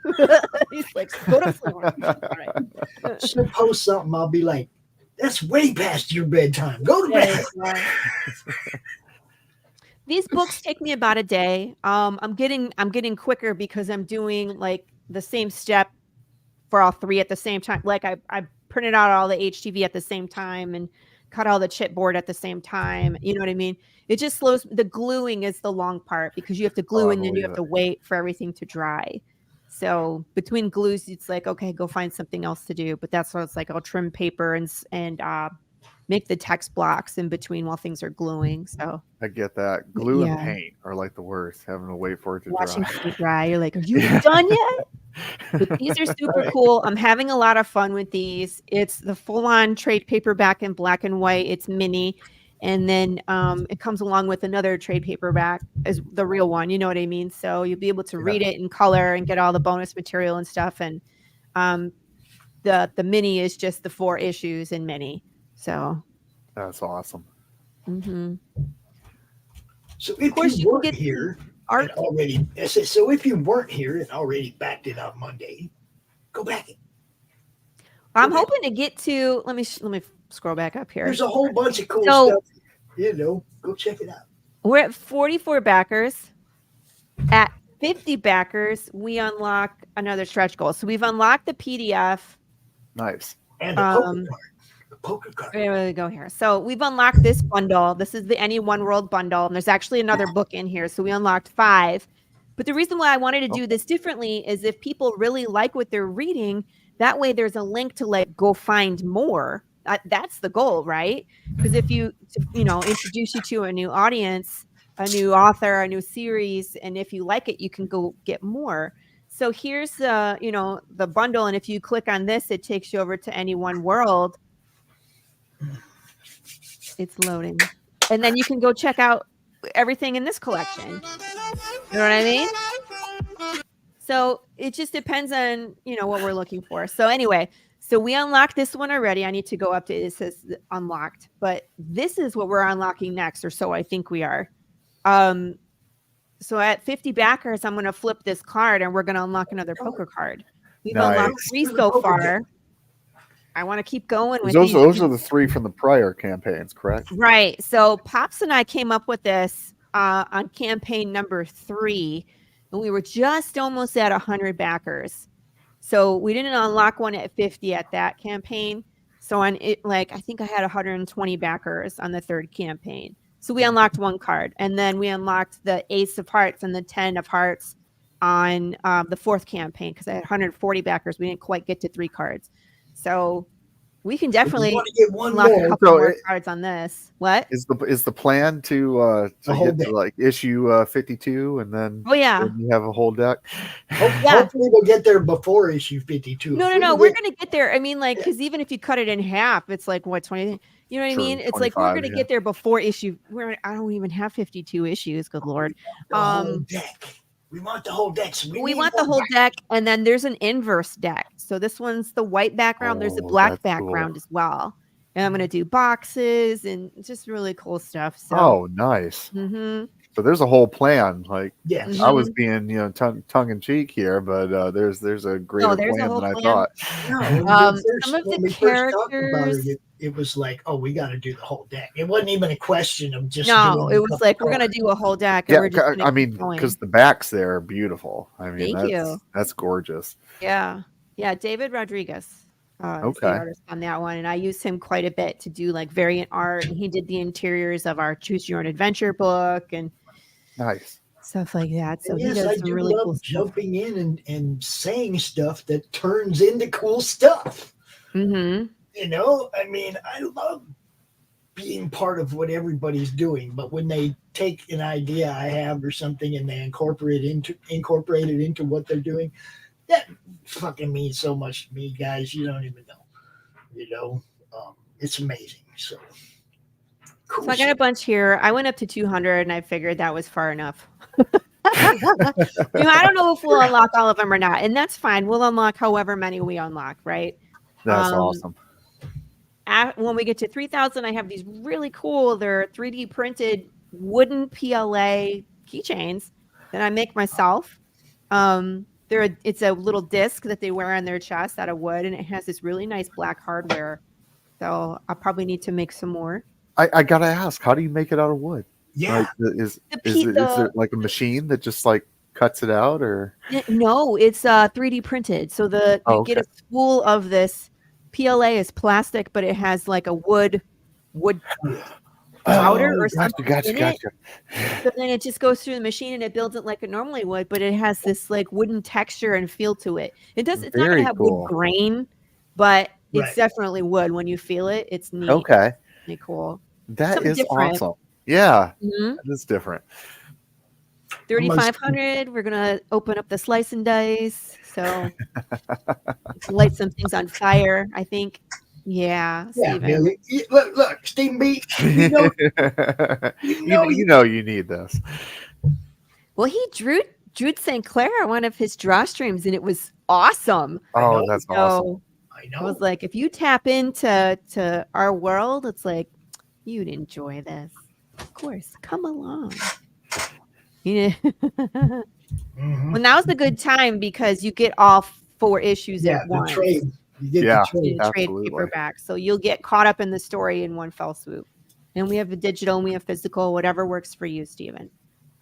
He's like, "Go to sleep." All right. She'll post something. I'll be like, "That's way past your bedtime. Go to bed." These books take me about a day. I'm getting quicker because I'm doing like the same step for all three at the same time. Like I printed out all the HTV at the same time and cut all the chipboard at the same time. You know what I mean? It just slows. The gluing is the long part because you have to glue and then you have to wait for everything to dry. So between glues, it's like, okay, go find something else to do. But that's what it's like. I'll trim paper and make the text blocks in between while things are gluing. So I get that. Glue and paint are like the worst, having to wait for it to watching dry. paint dry. You're like, are you done yet? But these are super cool. I'm having a lot of fun with these. It's the full-on trade paperback in black and white. It's mini. And then it comes along with another trade paperback as the real one. You know what I mean? So you'll be able to read it in color and get all the bonus material and stuff. And the mini is just the 4 issues in mini. So that's awesome. Mm-hmm. So if you weren't here and already, so if you weren't here and already backed it on Monday, go back it. I'm hoping to get to. Let me scroll back up here. There's a whole bunch of cool stuff. You know, go check it out. We're at 44 backers. At 50 backers, we unlock another stretch goal. So we've unlocked the PDF. Nice. And the poker card. There we go here. So we've unlocked this bundle. This is the Any One World bundle. And there's actually another book in here. So we unlocked 5. But the reason why I wanted to do this differently is if people really like what they're reading, that way there's a link to like go find more. That's the goal, right? Because if you introduce you to a new audience, a new author, a new series, and if you like it, you can go get more. So here's the bundle, and if you click on this, it takes you over to Any One World. It's loading, and then you can go check out everything in this collection. You know what I mean? So it just depends on what we're looking for. So anyway. So we unlocked this one already. I need to go up to it says unlocked, but this is what we're unlocking next, or so I think we are. So at 50 backers, I'm going to flip this card and we're going to unlock another poker card. We've unlocked 3 so far. I want to keep going with those. Those are the 3 from the prior campaigns, correct? Right. So Pops and I came up with this on campaign number 3, and we were just almost at 100 backers. So we didn't unlock one at 50 at that campaign. So on it, I think I had 120 backers on the 3rd campaign. So we unlocked 1 card, and then we unlocked the Ace of Hearts and the 10 of Hearts on the 4th campaign because I had 140 backers. We didn't quite get to 3 cards. So we can definitely unlock a couple more cards on this. What is the plan to get to issue 52 and then you have a whole deck? Hopefully we'll get there before issue 52. No, we're gonna get there. I mean, because even if you cut it in half, it's like what 20. You know what I mean? It's like we're gonna get there before issue. I don't even have 52 issues. Good Lord. We want the whole deck. So we want the whole deck, and then there's an inverse deck. So this one's the white background. There's a black background as well. And I'm going to do boxes and just really cool stuff. So. Nice. Mm-hmm. So there's a whole plan. Yes. I was being, tongue in cheek here, but there's a greater plan than I thought. Some of the characters. It was like, we got to do the whole deck. It wasn't even a question of just. No, it was like, we're going to do a whole deck. And we're just because the backs there are beautiful. I mean, that's gorgeous. Yeah. Yeah. David Rodriguez. The artist on that one, and I used him quite a bit to do variant art, and he did the interiors of our Choose Your Own Adventure book and nice stuff like that. So yes, he does some really cool jumping in and saying stuff that turns into cool stuff. Mm-hmm. I mean, I love being part of what everybody's doing, but when they take an idea I have or something and they incorporate it into what they're doing, that fucking means so much to me, guys. You don't even know. It's amazing. So cool. So I got a bunch here. I went up to 200, and I figured that was far enough. I don't know if we'll unlock all of them or not, and that's fine. We'll unlock however many we unlock, right? That's awesome. When we get to 3,000, I have these really cool. They're 3D printed wooden PLA keychains that I make myself. It's a little disc that they wear on their chest out of wood, and it has this really nice black hardware. So I'll probably need to make some more. I gotta ask, how do you make it out of wood? Yeah, is there like a machine that just cuts it out, or No, it's 3D printed. So you get a spool of this. PLA is plastic, but it has like a wood powder or something in it. So then it just goes through the machine and it builds it like it normally would, but it has this like wooden texture and feel to it. It's not gonna have wood grain, but it's definitely wood when you feel it. It's neat. Okay. Really cool. That Something is different. awesome. Yeah. That is different. 3,500. We're gonna open up the slice and dice. So light some things on fire, I think. Yeah, yeah, Billy. Look, Stephen B. You know you need this. Well, he drew St. Clair on one of his drawstrings, and it was awesome. Oh, that's awesome. I know. I was like, if you tap into our world, it's like you'd enjoy this. Of course, come along. Well, now's the good time because you get all 4 issues at once. Trade. You get the trade paperback, so you'll get caught up in the story in one fell swoop. And we have a digital and we have physical, whatever works for you, Stephen.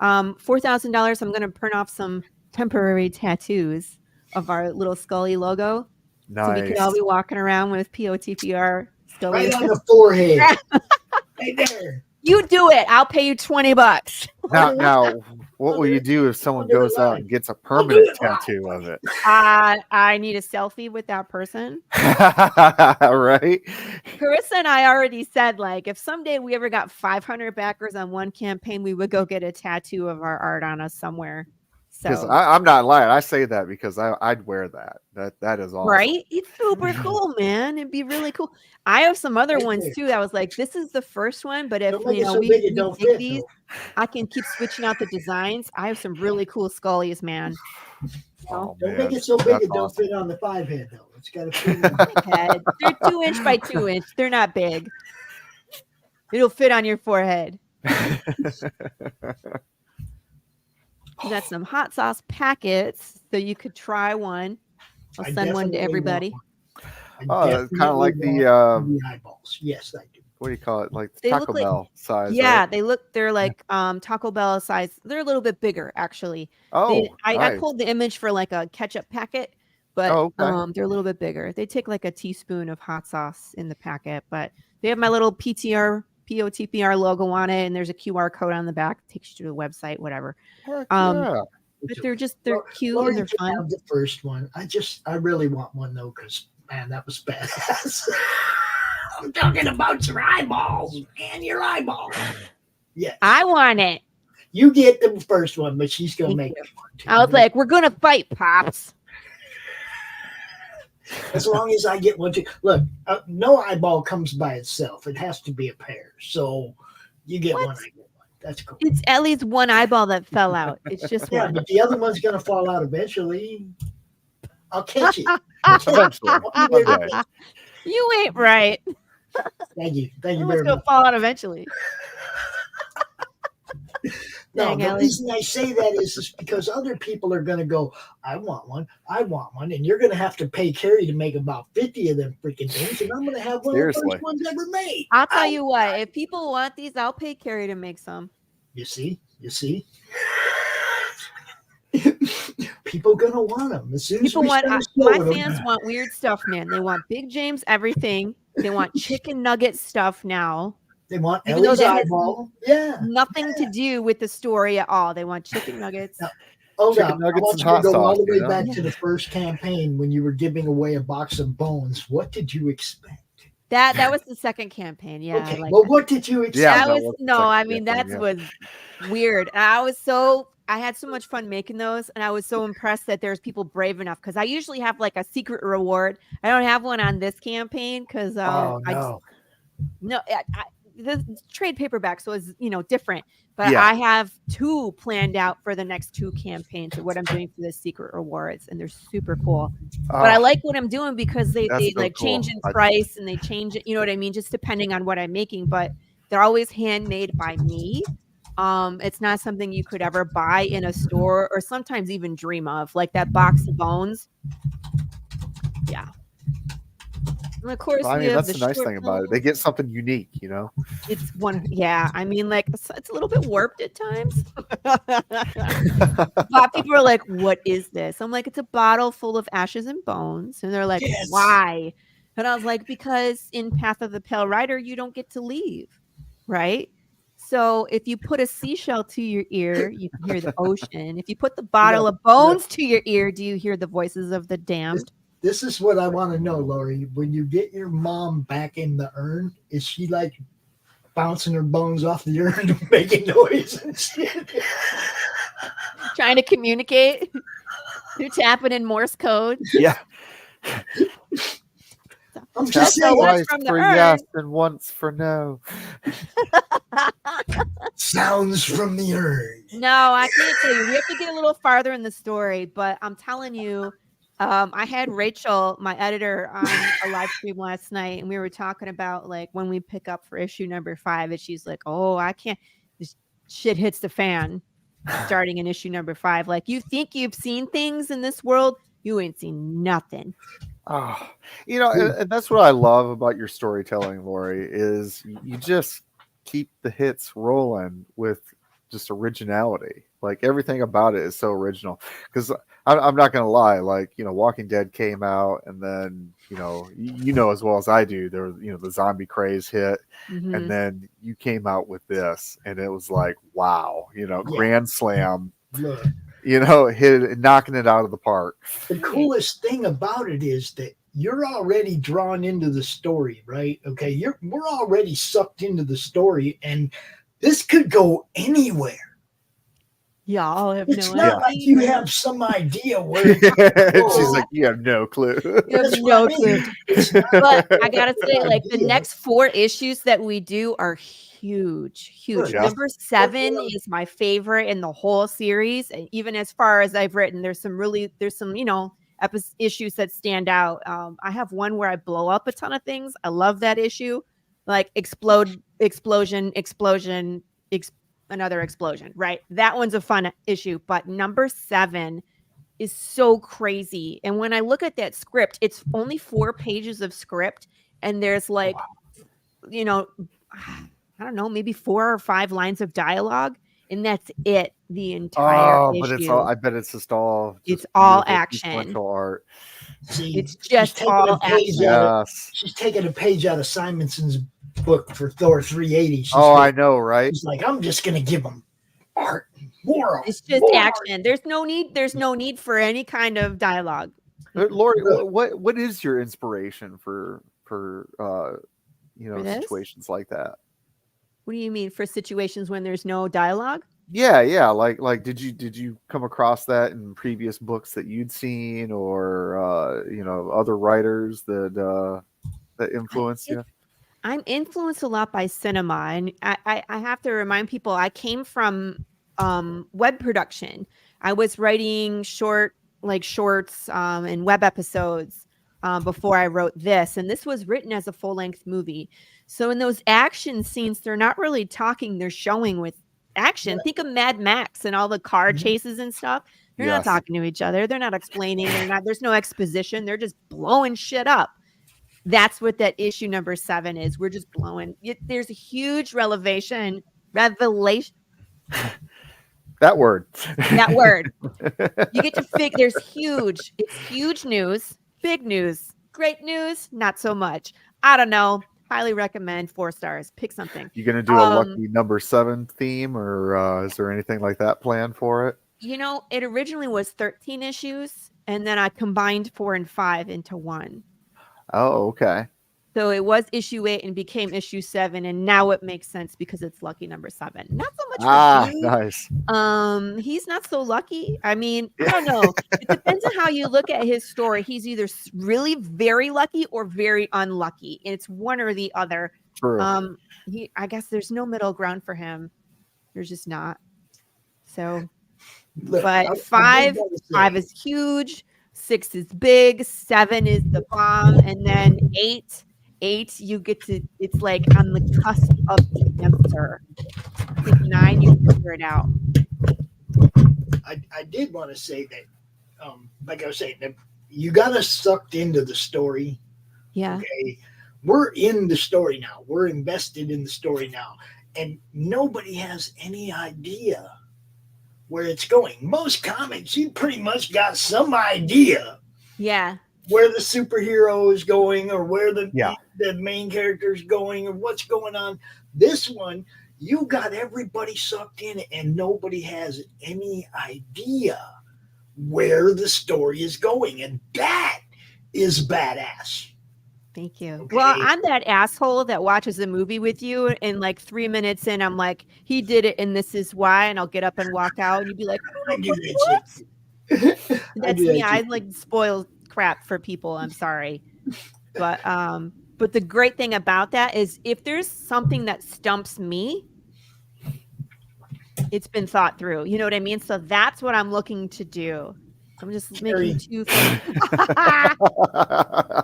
$4,000. I'm going to print off some temporary tattoos of our little Scully logo. Nice. So we could all be walking around with POTPR Scully. Right on the forehead. Right there. You do it. I'll pay you $20. Now, what will you do if someone goes out and gets a permanent tattoo of it? I need a selfie with that person. Right? Corissa and I already said, like, if someday we ever got 500 backers on one campaign, we would go get a tattoo of our art on us somewhere. So I'm not lying. I say that because I'd wear that. That is awesome. Right? It's super cool, man. It'd be really cool. I have some other ones too. I was like, this is the first one, but if we take these, I can keep switching out the designs. I have some really cool Scullies, man. Don't make it so big it don't fit on the 5 head though. It's got to fit on the head. They're 2 inch by 2 inch. They're not big. It'll fit on your forehead. We got some hot sauce packets, so you could try one. I'll send one to everybody. Oh, it's kind of like the eyeballs. Yes, I do. What do you call it? Like Taco Bell size. Yeah, right? they're like Taco Bell size. They're a little bit bigger, actually. Oh, I pulled the image for like a ketchup packet, but they're a little bit bigger. They take like a teaspoon of hot sauce in the packet, but they have my little POTPR logo on it, and there's a QR code on the back that takes you to the website, whatever. But they're cute and they're fun. The first one, I really want one though, because man, that was badass. I'm talking about your eyeballs, man, your eyeballs. Yeah, I want it. You get the first one, but she's gonna make it one too. I was like, we're gonna fight, Pops. As long as I get one too. Look, no eyeball comes by itself. It has to be a pair. So you get one, I get one. That's cool. It's at least one eyeball that fell out. It's just one. But the other one's gonna fall out eventually. I'll catch it. You ain't right. Thank you. Thank you It's very gonna much. fall out eventually. No, Dang, the Ellie. reason I say that is because other people are going to go, I want one, and you're going to have to pay Carrie to make about 50 of them freaking things, and I'm going to have one of the first ones ever made. I'll tell you what, if people want these, I'll pay Carrie to make some. You see? People going to want them. As soon as People we want, start my showing fans them, want weird stuff, man. They want Big James everything. They want chicken nugget stuff now. They want Even though Ellie's that has eyeball. Yeah. nothing to do with the story at all. They want chicken nuggets. Hold Chicken on. I nuggets want and you to hot go all sauce, the way you know? back to the first campaign when you were giving away a box of bones. What did you expect? That was the second campaign. Yeah. Okay. Like Well, what did you expect? Yeah, that was that was weird. And I had so much fun making those, and I was so impressed that there's people brave enough, because I usually have like a secret reward. I don't have one on this campaign because the trade paperback, so it's different. But Yeah. I have 2 planned out for the next 2 campaigns of what I'm doing for the secret rewards, and they're super cool. But I like what I'm doing because they That's so like cool. change in price, and they change it, you know what I mean, just depending on what I'm making. But they're always handmade by me. It's not something you could ever buy in a store or sometimes even dream of, like that box of bones. Yeah. And of course, I we mean, have that's the the nice short thing about it. They get something unique, you know. It's one, yeah. I mean, like it's a little bit warped at times. But people are like, "What is this?" I'm like, "It's a bottle full of ashes and bones," and they're like, Yes. "Why?" And I was like, "Because in Path of the Pale Rider, you don't get to leave, right? So if you put a seashell to your ear, you can hear the ocean. If you put the bottle of bones to your ear, do you hear the voices of the damned?" This is what I want to know, Laurie. When you get your mom back in the urn, is she like bouncing her bones off the urn and making noise and shit? Trying to communicate. You're tapping in Morse code. Yeah. I'm just Tap saying. twice from the for urn. yes and once for no. Sounds from the urn. No, I can't tell you. We have to get a little farther in the story, but I'm telling you, I had Rachel, my editor, on a live stream last night, and we were talking about like when we pick up for issue number 5, and she's like, "Oh, I can't. This shit hits the fan." Starting in issue number 5, like you think you've seen things in this world, you ain't seen nothing. Oh, you know, and that's what I love about your storytelling, Laurie, is you just keep the hits rolling with just originality. Like everything about it is so original. Because I'm not gonna lie, like, you know, Walking Dead came out, and then you know as well as I do, there was, you know, the zombie craze hit, and then you came out with this, and it was like, wow, you know, grand slam. Look, You know, hit it, knocking it out of the park. the coolest thing about it is that you're already drawn into the story, right? Okay, we're already sucked into the story, and this could go anywhere. Y'all have It's no not like idea. you have some idea where She's like, you have no clue. You have That's no what I mean. clue. But I gotta say, like the next 4 issues that we do are huge. Yeah. Number 7 is my favorite in the whole series. And even as far as I've written, there's some you know, issues that stand out. I have one where I blow up a ton of things. I love that issue. Like explosion, another explosion, right? That one's a fun issue. But number 7 is so crazy. And when I look at that script, it's only 4 pages of script, and there's like, you know, I don't know, maybe 4 or 5 lines of dialogue, and that's it. The entire issue. But it's all, I bet it's just all. It's all beautiful action. sequential art. See, It's just taking all a page action. out of, Yes. she's taking a page out of Simonson's book for Thor 380. She's Oh, like, I know, right? She's like, I'm just gonna give them art, more art. It's just more action. There's no need for any kind of dialogue. Laurie, what is your inspiration for you know, For this? situations like that? What do you mean for situations when there's no dialogue? Yeah. Like, did you come across that in previous books that you'd seen, or you know, other writers that influenced you? I'm influenced a lot by cinema, and I have to remind people I came from web production. I was writing shorts and web episodes before I wrote this, and this was written as a full-length movie. So in those action scenes, they're not really talking; they're showing with action. Think of Mad Max and all the car chases and stuff. They're not talking to each other. They're not explaining. There's no exposition. They're just blowing shit up. That's what that issue number 7 is. We're just blowing. There's a huge revelation. That word. That word. You get to figure. There's huge. It's huge news. Big news. Great news. Not so much. I don't know. Highly recommend 4 stars. Pick something. You gonna do a lucky number 7 theme, or is there anything like that planned for it? You know, it originally was 13 issues, and then I combined 4 and 5 into one. Oh, okay. So it was issue 8 and became issue 7, and now it makes sense because it's lucky number 7. Not so much for you. Nice. He's not so lucky. I mean, I don't know. It depends on how you look at his story. He's either really very lucky or very unlucky. It's one or the other. True. I guess there's no middle ground for him. There's just not. So, Look, but 5 is huge. 6 is big. 7 is the bomb, and then 8 you get to. It's like on the cusp of the answer. 9 you figure it out. I did want to say that, like I was saying, that you got us sucked into the story Yeah. Okay. We're in the story now. We're invested in the story now. And nobody has any idea where it's going. Most comics, you pretty much got some idea. Yeah. Where the superhero is going or where the main character is going or what's going on. This one, you got everybody sucked in and nobody has any idea where the story is going. And that is badass. Thank you. Okay. Well, I'm that asshole that watches a movie with you and like 3 minutes in, I'm like, he did it and this is why. And I'll get up and walk out and you'd be like, I do that what? That's me. I like spoil crap for people. I'm sorry. But the great thing about that is if there's something that stumps me, it's been thought through. You know what I mean? So that's what I'm looking to do. I'm just making two things.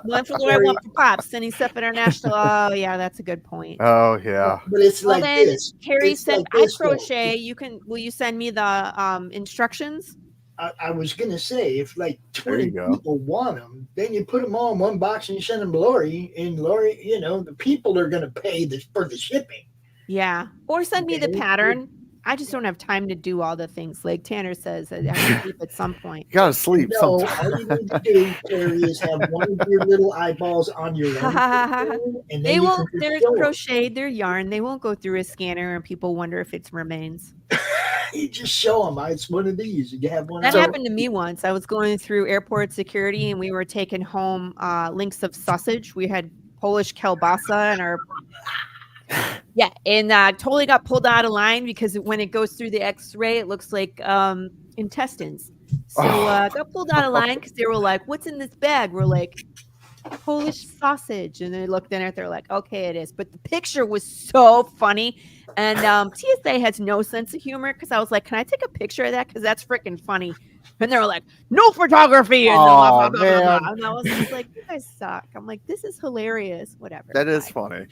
One for Laura, one for Pops. Sending stuff international. Oh yeah, that's a good point. Oh yeah. But it's Well, like then, this. Carrie It's said, like "I this, though. crochet. Will you send me the instructions?" I was gonna say if like There you 20 go. people want them, then you put them all in one box and you send them to Laurie. And Laurie, the people are gonna pay for the shipping. Yeah, or send me the Okay. pattern. I just don't have time to do all the things. Like Tanner says, I have to sleep at some point. You gotta sleep No, sometime. all you need to do, Terry, is have one of your little eyeballs on your own, and then They you won't. can They're just show 'em. crocheted. They're yarn. They won't go through a scanner, and people wonder if it's remains. You just show them. It's one of these. You have one. That of those. happened to me once. I was going through airport security, and we were taking home links of sausage. We had Polish kielbasa and our. Yeah, and totally got pulled out of line because when it goes through the X-ray, it looks like intestines. So got pulled out of line because they were like, "What's in this bag?" We're like, "Polish sausage," and they looked in it. They're like, "Okay, it is." But the picture was so funny, and TSA has no sense of humor because I was like, "Can I take a picture of that? Because that's freaking funny." And they were like, "No photography," and blah, blah, blah, blah, blah. And I was just like, "You guys suck." I'm like, "This is hilarious." Whatever. That is funny.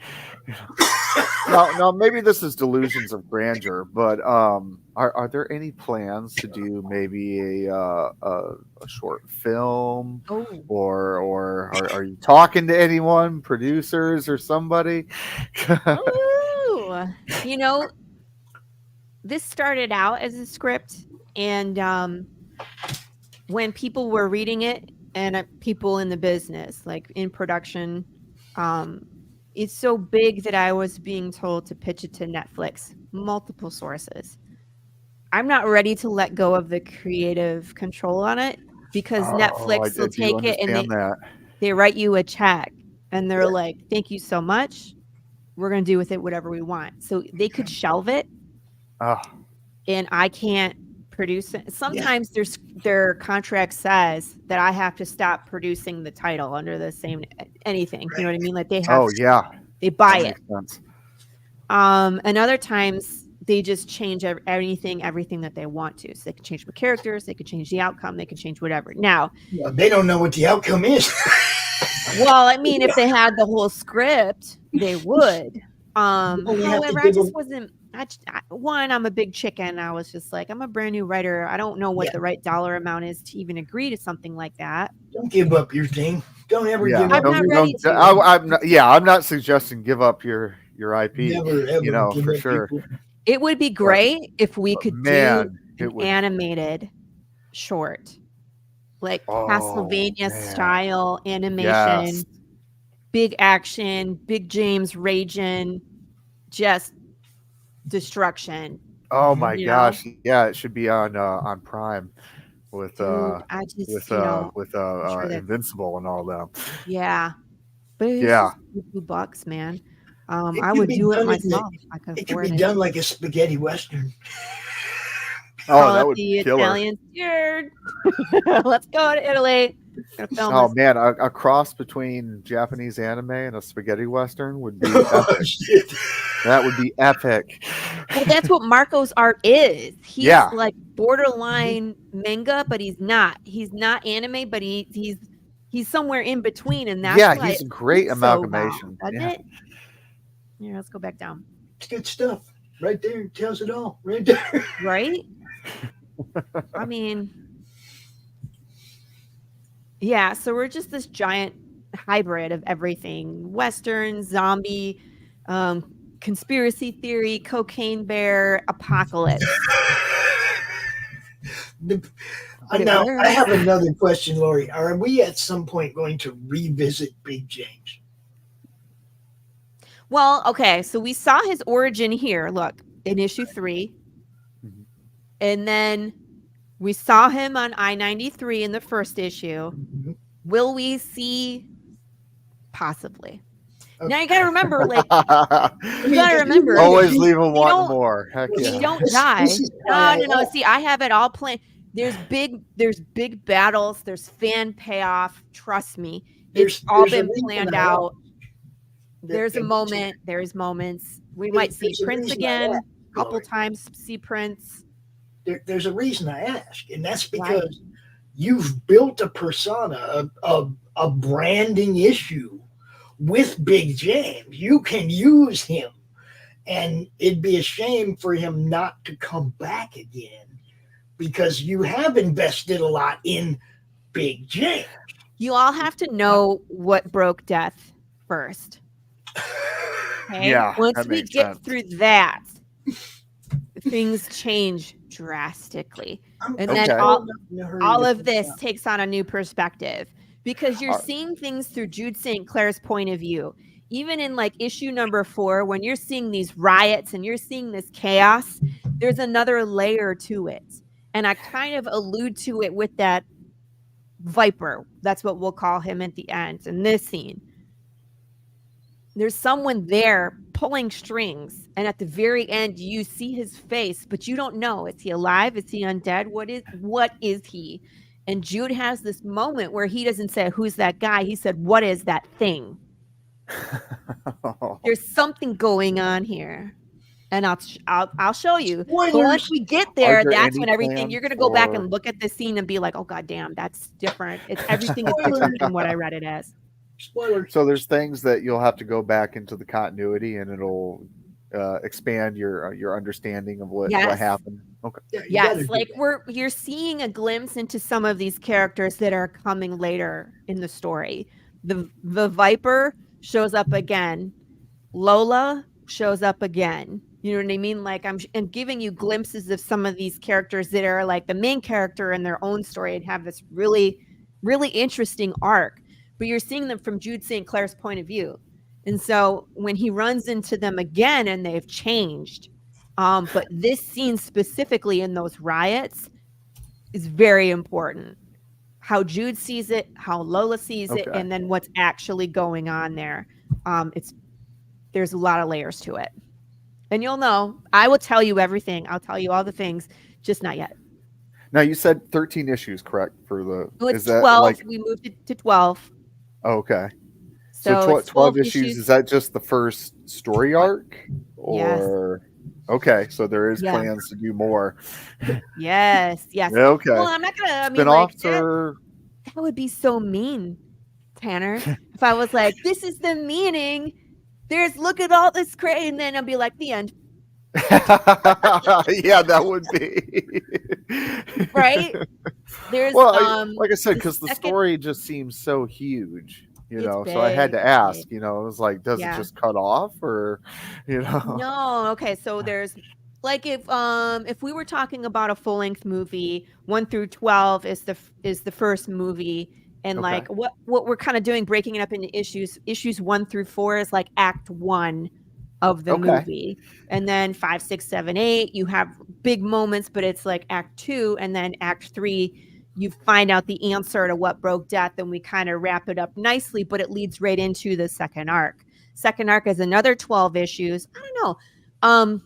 Now, maybe this is delusions of grandeur, but are there any plans to do maybe a short film, or are you talking to anyone, producers or somebody? Ooh, this started out as a script, and when people were reading it, and people in the business, like in production, it's so big that I was being told to pitch it to Netflix, multiple sources. I'm not ready to let go of the creative control on it because Netflix will take it and they write you a check and they're like, "Thank you so much. We're going to do with it whatever we want." So they could shelve it and I can't produce it. Sometimes their contract says that I have to stop producing the title under the same anything. You know what I mean? Like they have. Oh yeah. They buy That it. makes sense. And other times they just change everything that they want to. So they can change the characters, they could change the outcome, they could change whatever. Now, they don't know what the outcome is. Well, I mean, if they had the whole script, they would. However, I just wasn't. I'm a big chicken. I was just like, I'm a brand new writer. I don't know what the right dollar amount is to even agree to something like that. Don't give up your thing. Don't ever give up. I'm not ready to. I'm not suggesting give up your IP. Never, ever for sure. People. It would be great if we could do an would. animated short, like Castlevania style animation, Yes. big action, big James raging, just destruction. Oh my gosh! Yeah, it should be on Prime with Dude, Invincible and all that. Yeah, but it's just $2, man. I would do it myself. I could It could afford be it. done like a spaghetti western. Oh, that would be be killer. Italian steered. Let's go to Italy. Gonna film Oh this. man, a cross between Japanese anime and a spaghetti western would be epic. That would be epic. Well, that's what Marco's art is. He's Yeah. like borderline manga, but he's not. He's not anime, but he's somewhere in between, and that's why he's a it great fits so well, amalgamation. doesn't Yeah. it? Here, let's go back down. It's good stuff. Right there. It tells it all. Right there. Right? I mean, yeah, so we're just this giant hybrid of everything: Western, zombie, conspiracy theory, cocaine bear, apocalypse. Now, I have another question, Laurie. Are we at some point going to revisit Big James? Well, okay, so we saw his origin here. Look, in issue 3. Mhm. And then we saw him on I-93 in the first issue. Mm-hmm. Will we see? Possibly. Okay. Now you gotta remember, like, you gotta remember, always leave them wanting more. Heck we yeah. don't die. No. See, I have it all planned. There's big battles. There's fan payoff. Trust me, it's all been planned out. There's a moment. There's moments. We might see Prince again. A couple times. See Prince. There's a reason I ask, and that's because you've built a persona, a branding issue with Big James. You can use him, and it'd be a shame for him not to come back again, because you have invested a lot in Big James. You all have to know what broke Death first. Okay? Yeah. Once we get through that, things change drastically. And then all of this takes on a new perspective, because you're seeing things through Jude St. Clair's point of view. Even in like issue number 4, when you're seeing these riots and you're seeing this chaos, there's another layer to it. And I kind of allude to it with that Viper. That's what we'll call him at the end in this scene. There's someone there pulling strings, and at the very end you see his face, but you don't know, is he alive, is he undead, what is he? And Jude has this moment where he doesn't say, who's that guy? He said, what is that thing? There's something going on here, and I'll show you. But once we get there, that's when everything, you're gonna go back and look at the scene and be like, oh god damn, that's different. It's everything is different than what I read it as. Spoilers. So there's things that you'll have to go back into the continuity, and it'll expand your understanding of what happened. Okay. Yes, like you're seeing a glimpse into some of these characters that are coming later in the story. The Viper shows up again. Lola shows up again. You know what I mean? Like I'm giving you glimpses of some of these characters that are like the main character in their own story and have this really, really interesting arc. But you're seeing them from Jude St. Clair's point of view. And so when he runs into them again and they've changed, but this scene specifically in those riots is very important. How Jude sees it, how Lola sees it, and then what's actually going on there. There's a lot of layers to it. And you'll know. I will tell you everything. I'll tell you all the things, just not yet. Now you said 13 issues, correct? For the it's 12. We moved it to 12. Oh, okay. So 12 issues. Is that just the first story arc? Or okay, so there is plans to do more. Yes. Okay. Well, I'm not gonna. I mean, that would be so mean, Tanner. If I was like, "This is the meaning." Look at all this crazy, and then I'll be like, "The end." Yeah, that would be right. There's like I said, because the story just seems so huge, so I had to ask. It was like, does it just cut off, or No. Okay, so there's like if we were talking about a full length movie, 1 through 12 is the first movie, and like what we're kind of doing, breaking it up into issues 1 through 4 is like act 1 of the movie, and then 5, 6, 7, 8 you have big moments, but it's like act 2, and then act 3 you find out the answer to what broke Death, and we kind of wrap it up nicely, but it leads right into the second arc. Second arc is another 12 issues. I don't know,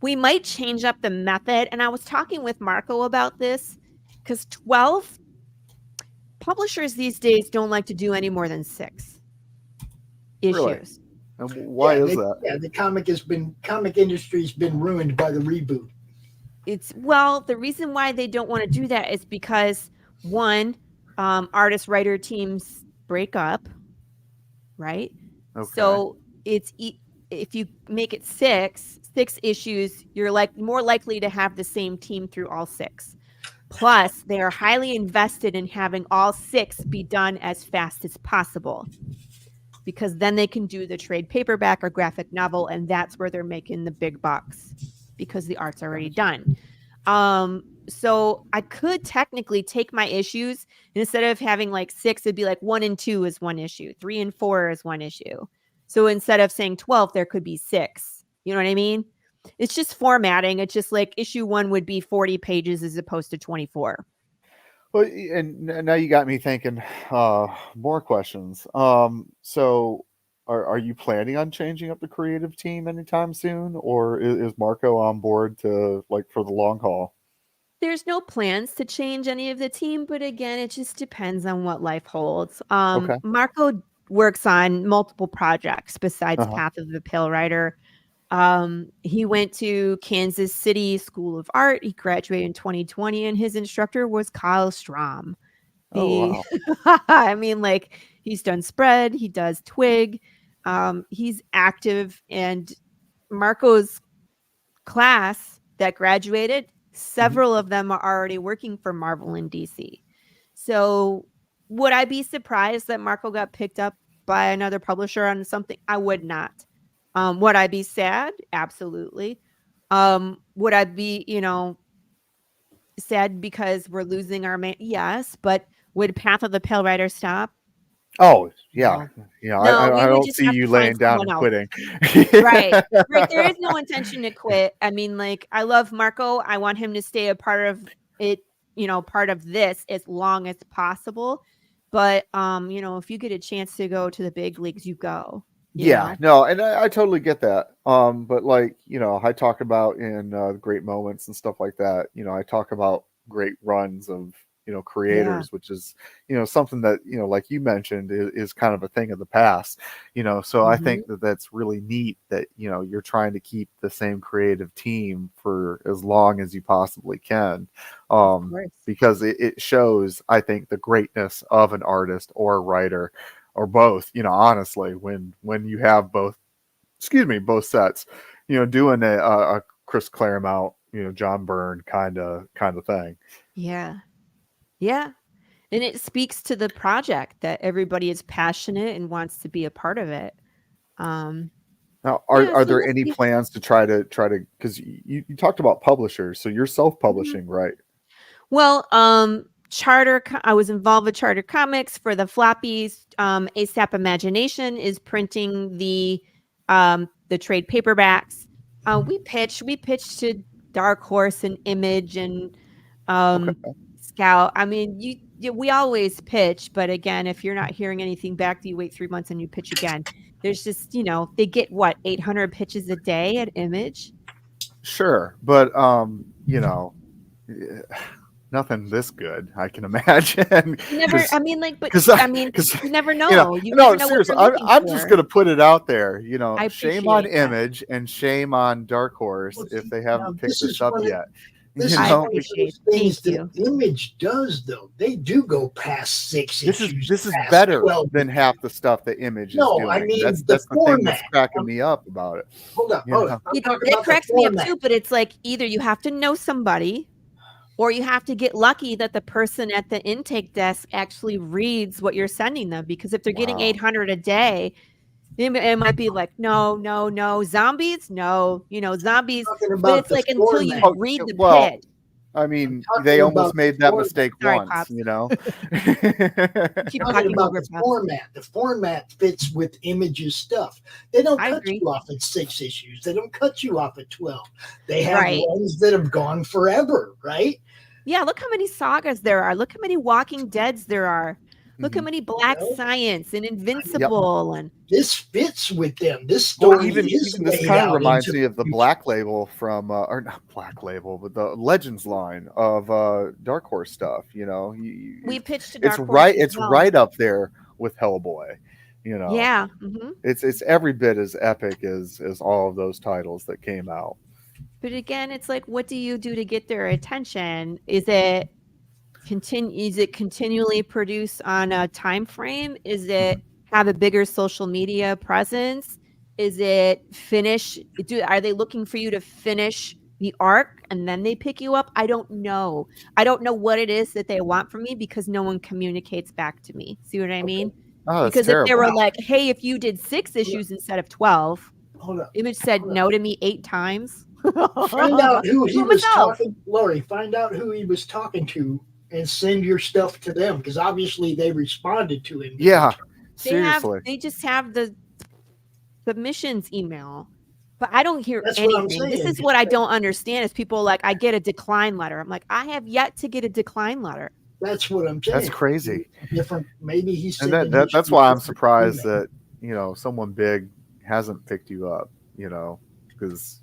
we might change up the method, and I was talking with Marco about this, because 12 publishers these days don't like to do any more than 6 issues. Really? And why is that? Yeah, the comic industry's been ruined by the reboot. The reason why they don't want to do that is because one, artist writer teams break up, right? Okay. So it's if you make it 6 issues, you're like more likely to have the same team through all 6. Plus, they are highly invested in having all 6 be done as fast as possible, because then they can do the trade paperback or graphic novel, and that's where they're making the big bucks because the art's already done. So I could technically take my issues, and instead of having like 6, it'd be like 1 and 2 is 1 issue, 3 and 4 is 1 issue. So instead of saying 12, there could be 6. You know what I mean? It's just formatting. It's just like issue 1 would be 40 pages as opposed to 24. Well, and now you got me thinking more questions. So are you planning on changing up the creative team anytime soon, or is Marco on board to like for the long haul? There's no plans to change any of the team, but again, it just depends on what life holds. Okay. Marco works on multiple projects besides Uh-huh. Path of the Pale Rider. He went to Kansas City School of Art. He graduated in 2020, and his instructor was Kyle Strom. Oh, I mean, like, he's done Spread, he does Twig. He's active, and Marco's class that graduated, several of them are already working for Marvel and DC. So would I be surprised that Marco got picked up by another publisher on something? I would not. Would I be sad? Absolutely. Would I be, sad because we're losing our man? Yes. But would Path of the Pale Rider stop? Oh, yeah. No, I we would don't just see have you to laying find down someone and else. quitting. Right. There is no intention to quit. I mean, like, I love Marco. I want him to stay a part of it, part of this as long as possible. But, if you get a chance to go to the big leagues, you go. Yeah, no, and I totally get that. But like, I talk about in great moments and stuff like that, I talk about great runs of, creators, which is, something that, like you mentioned is kind of a thing of the past, so I think that that's really neat that, you're trying to keep the same creative team for as long as you possibly can. Because it shows, I think, the greatness of an artist or a writer, or both, honestly, when you have both sets, doing a Chris Claremont, John Byrne kind of thing. Yeah. And it speaks to the project that everybody is passionate and wants to be a part of it. Now, are there any plans to try to, because you talked about publishers, so you're self-publishing, right? Well, I was involved with Charter Comics for the floppies. ASAP Imagination is printing the trade paperbacks. We pitched to Dark Horse and Image and Scout. I mean, we always pitch, but again, if you're not hearing anything back, you wait 3 months and you pitch again. There's just, they get 800 pitches a day at Image. Sure, but nothing this good, I can imagine. You never know. You never know seriously, what they're I'm looking just for. gonna put it out there. Shame on appreciate that. Image and shame on Dark Horse if they haven't picked this up yet. This is I one of appreciate those things Thank that Image does, though. They do go past 6 issues. This is past better 12. than half the stuff that Image is No, doing. I mean, that's the the thing that's format. cracking me up about it. Hold up. I'm talking It about cracks the me up format. too, but it's like either you have to know somebody or you have to get lucky that the person at the intake desk actually reads what you're sending them, because if they're getting 800 a day, it might be like, no, zombies, no, zombies. But it's like until you read the pitch. I mean, they almost made that mistake once, Pops. Keep talking about the format. The format fits with Image's stuff. They don't cut you off at 6 issues. They don't cut you off at 12. They have ones that have gone forever, right? Yeah, look how many sagas there are. Look how many Walking Deads there are. Look how many Black Science and Invincible, and this fits with them. This story even is this laid kind of out reminds into me of the Black Label from, or not Black Label, but the Legends line of Dark Horse stuff. We pitched to Dark Horse. It's right up there with Hellboy. Yeah, it's every bit as epic as all of those titles that came out. But again, it's like, what do you do to get their attention? Is it continually produce on a time frame? Is it have a bigger social media presence? Is it finish? Are they looking for you to finish the arc and then they pick you up. I don't know. I don't know what it is that they want from me because no one communicates back to me. See what I mean? Oh, that's because terrible. if they were like, hey, if you did 6 issues instead of 12, Hold up. Image said no to me 8 times. Find out who he was myself. talking, Laurie. Find out who he was talking to, and send your stuff to them because obviously they responded to him. Yeah, They just have the submissions email, but I don't hear That's what I'm anything. This saying. is what I don't understand. Is people like I get a decline letter. I'm like I have yet to get a decline letter. That's what I'm saying. That's crazy. Different. Maybe he's. And that's why I'm surprised that someone big hasn't picked you up. Because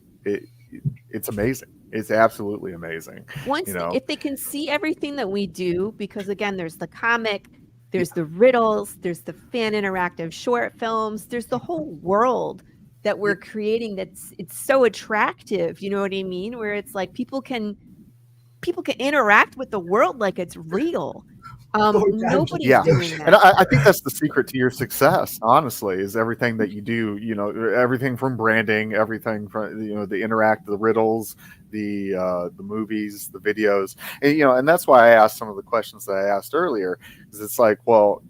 it's amazing. It's absolutely amazing. Once if they can see everything that we do, because again, there's the comic, there's the riddles, there's the fan interactive short films, there's the whole world that we're creating. It's so attractive. You know what I mean? Where it's like people can interact with the world like it's real. Nobody's doing that. And I think that's the secret to your success, honestly, is everything that you do, everything from branding, everything from, the riddles, the movies, the videos, and that's why I asked some of the questions that I asked earlier, because it's like, well,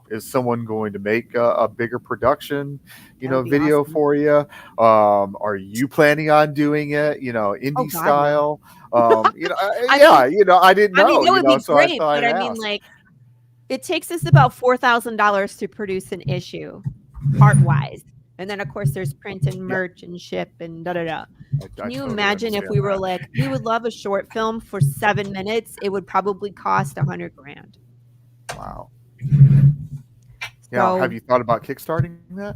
is someone going to make a bigger production, video awesome for you? Are you planning on doing it, indie style? I didn't know. I mean, it would be so great, I but I mean, like, it takes us about $4,000 to produce an issue, art-wise, and then of course there's print and merch and ship and da da da. Can you imagine if we were like, we would love a short film for 7 minutes? It would probably cost $100,000. Wow. Yeah, have you thought about kickstarting that?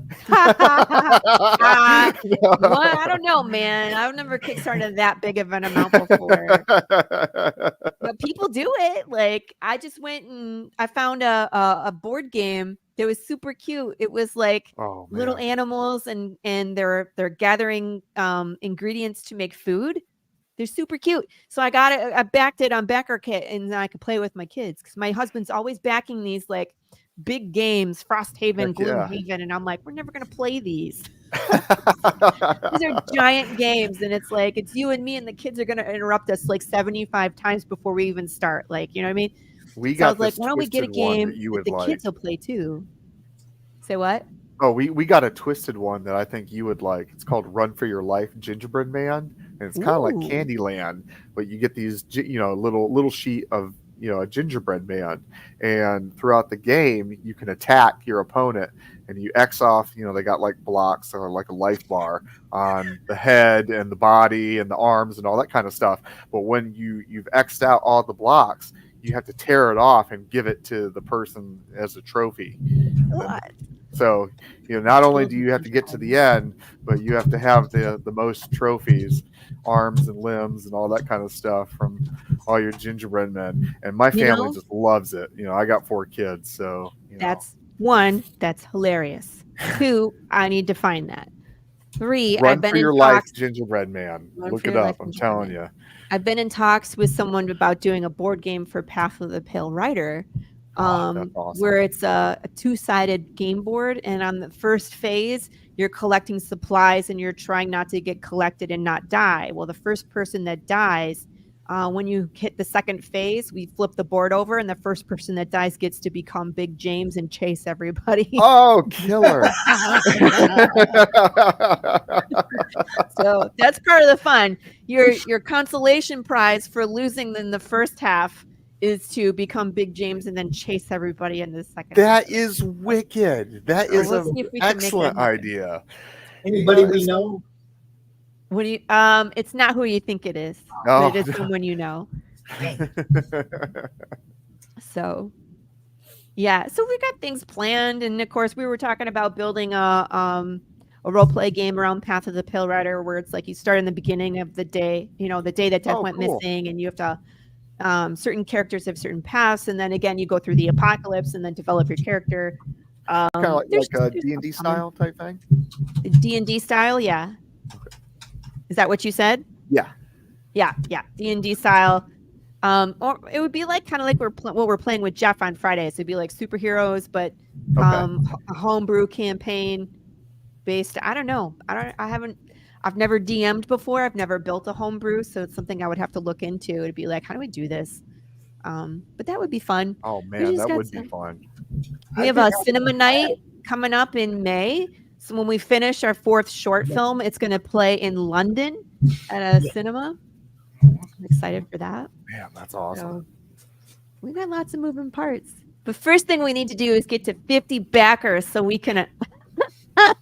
Well, I don't know, man. I've never kickstarted that big of an amount before. But people do it. Like, I just went and I found a board game that was super cute. It was like little animals and they're gathering ingredients to make food. They're super cute. So I got it. I backed it on BackerKit and I could play with my kids because my husband's always backing these like big games, Frosthaven, Gloomhaven, and I'm like, we're never gonna play these. These are giant games, and it's like it's you and me, and the kids are gonna interrupt us like 75 times before we even start. Like, you know what I mean? We I was like, why don't we get a game that the kids will play too? Say what? Oh, we got a twisted one that I think you would like. It's called Run for Your Life Gingerbread Man, and it's kind of like Candyland, but you get these little sheet of a gingerbread man, and throughout the game you can attack your opponent and you X off, they got like blocks or like a life bar on the head and the body and the arms and all that kind of stuff. But when you've X'd out all the blocks, you have to tear it off and give it to the person as a trophy. What? So, not only do you have to get to the end, but you have to have the most trophies, arms and limbs and all that kind of stuff from all your gingerbread men. And my family just loves it. I got 4 kids, so that's 1, that's hilarious. 2, I need to find that. 3, Run I've been for in your talks. life, gingerbread man. Run Look for it your up. life, I'm telling you. I've been in talks with someone about doing a board game for Path of the Pale Rider. That's awesome. Where it's a 2-sided game board, and on the first phase you're collecting supplies and you're trying not to get collected and not die. Well, the first person that dies, when you hit the second phase, we flip the board over and the first person that dies gets to become Big James and chase everybody. Oh, killer. So that's part of the fun. Your consolation prize for losing in the first half is to become Big James and then chase everybody in the second. That is wicked. That is an excellent idea. Anybody we know? What do you? It's not who you think it is. Oh. But it is someone you know. So, yeah. So we got things planned, and of course, we were talking about building a role play game around Path of the Pale Rider, where it's like you start in the beginning of the day. The day that Death went missing, and you have to. Certain characters have certain paths, and then again you go through the apocalypse and then develop your character. Kind of like a D&D style type thing. D&D style, yeah. Okay. Is that what you said? Yeah. D&D style. Or it would be like kind of like what we're playing with Jeff on Fridays. It'd be like superheroes, but a homebrew campaign. based. I don't know. I've never DM'd before. I've never built a homebrew, so it's something I would have to look into. It'd be like, how do we do this? But that would be fun. Oh man, that would be fun. We have a cinema night coming up in May. So when we finish our 4th short film, it's going to play in London at a cinema. I'm excited for that. Man, that's awesome. So we got lots of moving parts. But first thing we need to do is get to 50 backers so we can.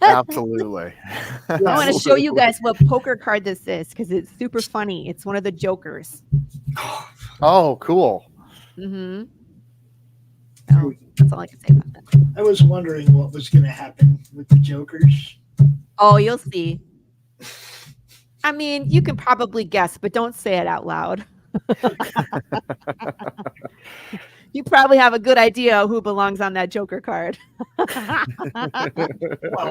Absolutely. I want to show you guys what poker card this is because it's super funny. It's one of the Jokers. Oh, cool. Mm-hmm. So that's all I can say about that. I was wondering what was going to happen with the Jokers. Oh, you'll see. I mean, you can probably guess, but don't say it out loud. You probably have a good idea of who belongs on that Joker card. Well,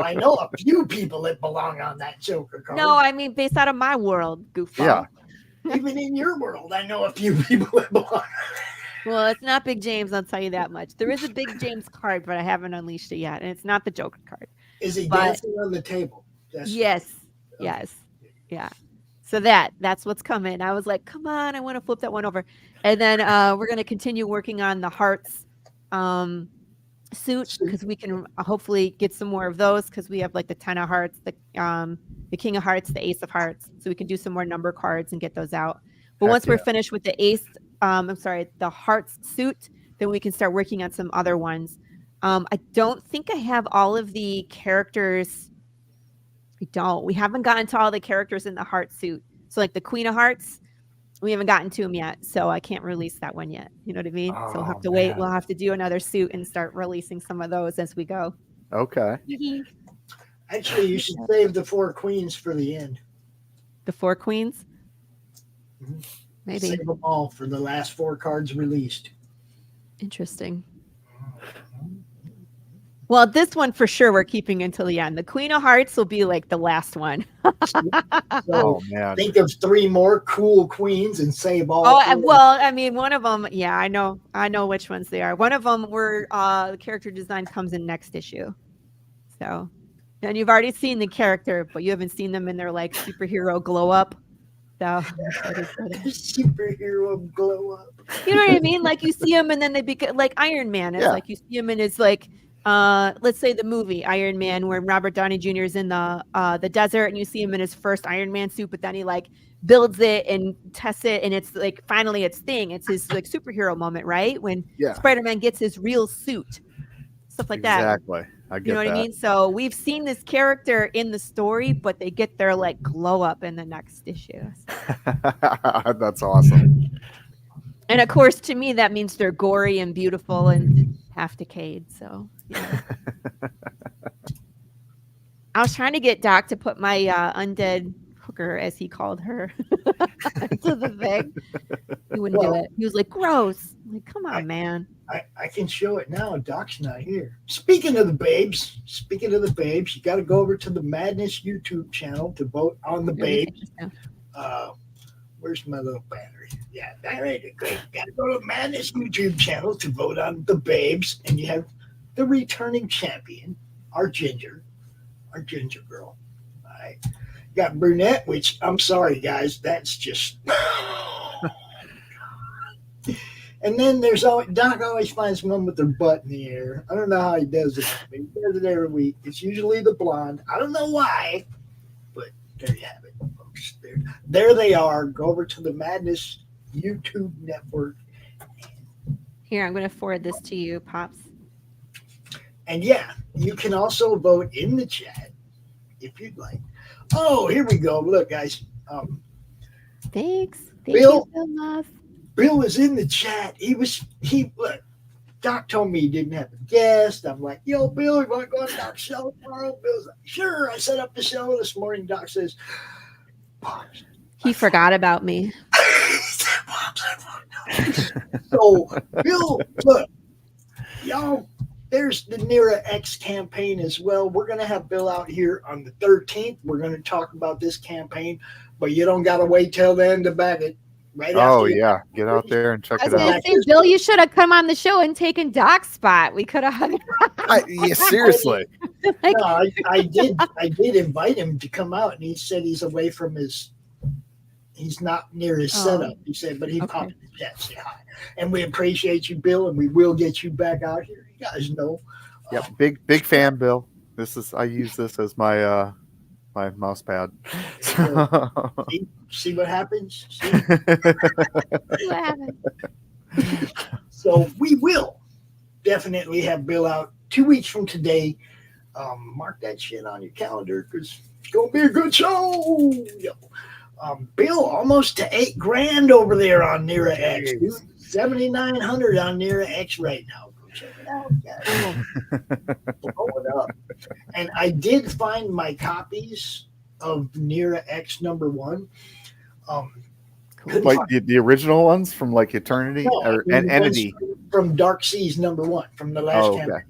I know a few people that belong on that Joker card. No, I mean, based out of my world, goofball. Yeah. Even in your world, I know a few people that belong. Well, it's not Big James, I'll tell you that much. There is a Big James card, but I haven't unleashed it yet, and it's not the Joker card. Is he dancing on the table? Yes. Yes. Yeah. So that's what's coming. I was like, come on, I want to flip that one over. And then we're going to continue working on the Hearts suit because we can hopefully get some more of those because we have like the 10 of Hearts, the King of Hearts, the Ace of Hearts. So we can do some more number cards and get those out. But once we're finished with the Ace, the Hearts suit, then we can start working on some other ones. I don't think I have all of the characters. We haven't gotten to all the characters in the Heart suit. So like the Queen of Hearts, we haven't gotten to them yet. So I can't release that one yet. You know what I mean? So we'll have to wait. We'll have to do another suit and start releasing some of those as we go. Okay. Actually, you should save the 4 queens for the end. The 4 queens? Mm-hmm. Maybe. Save them all for the last 4 cards released. Interesting. Well, this one for sure we're keeping until the end. The Queen of Hearts will be like the last one. So think of 3 more cool queens and save all. Oh, well, I mean, one of them, yeah, I know which ones they are. One of them where the character design comes in next issue. So, and you've already seen the character, but you haven't seen them in their like superhero glow up. So, superhero glow up. You know what I mean? Like you see them and then they become like Iron Man. It's like you see him in his like. Let's say the movie Iron Man, where Robert Downey Jr. is in the desert, and you see him in his first Iron Man suit, but then he like builds it and tests it, and it's like finally its thing. It's his like superhero moment, right? When Spider-Man gets his real suit, stuff like that. Exactly. I get you know what I mean? So we've seen this character in the story, but they get their like glow up in the next issue. That's awesome. And of course, to me, that means they're gory and beautiful and half decayed. So, yeah. I was trying to get Doc to put my undead hooker, as he called her, into the thing. He wouldn't do it. He was like, gross. I'm like, come on, man. I can show it now. Doc's not here. Speaking of the babes, you got to go over to the Madness YouTube channel to vote on the babes. Where's my little battery? Yeah, that right. Great. Got to go to Madness YouTube channel to vote on the babes, and you have the returning champion, our ginger girl. All right. Got brunette, which I'm sorry, guys, that's just. And then there's Doc always finds one with their butt in the air. I don't know how he does it, but he does it every week. It's usually the blonde. I don't know why, but there you have it, folks. There they are. Go over to the Madness YouTube network. Here, I'm going to forward this to you, Pops. And yeah, you can also vote in the chat if you'd like. Oh, here we go. Look, guys. Thanks. Bill, you so much. Bill is in the chat. Look, Doc told me he didn't have a guest. I'm like, yo, Bill, you want to go on Doc's show tomorrow? Bill's like, sure. I set up the show this morning. Doc says, he forgot about me. So, Bill, look, y'all, there's the Nira X campaign as well. We're going to have Bill out here on the 13th. We're going to talk about this campaign, but you don't got to wait till then to back it. right Oh after. yeah, get out there and check I was it gonna out. say, Bill, you should have come on the show and taken Doc's spot. We could have. Yeah, seriously. Like, No, I did invite him to come out, and he said he's away from his. He's not near his setup. He said, but he popped in the chat, say hi, and we appreciate you, Bill, and we will get you back out here. You guys know. Yep, big fan, Bill. I use this as my my mouse pad. See what happens. See? what happened? So we will definitely have Bill out 2 weeks from today. Mark that shit on your calendar because it's gonna be a good show. Bill, almost to $8,000 over there on Nira X, dude. 7,900 on Nira X right now. Go check it out, guys. Blow it up. And I did find my copies of Nira X #1. Like the original ones from like Eternity or Entity from Dark Seas #1 from the last campaign.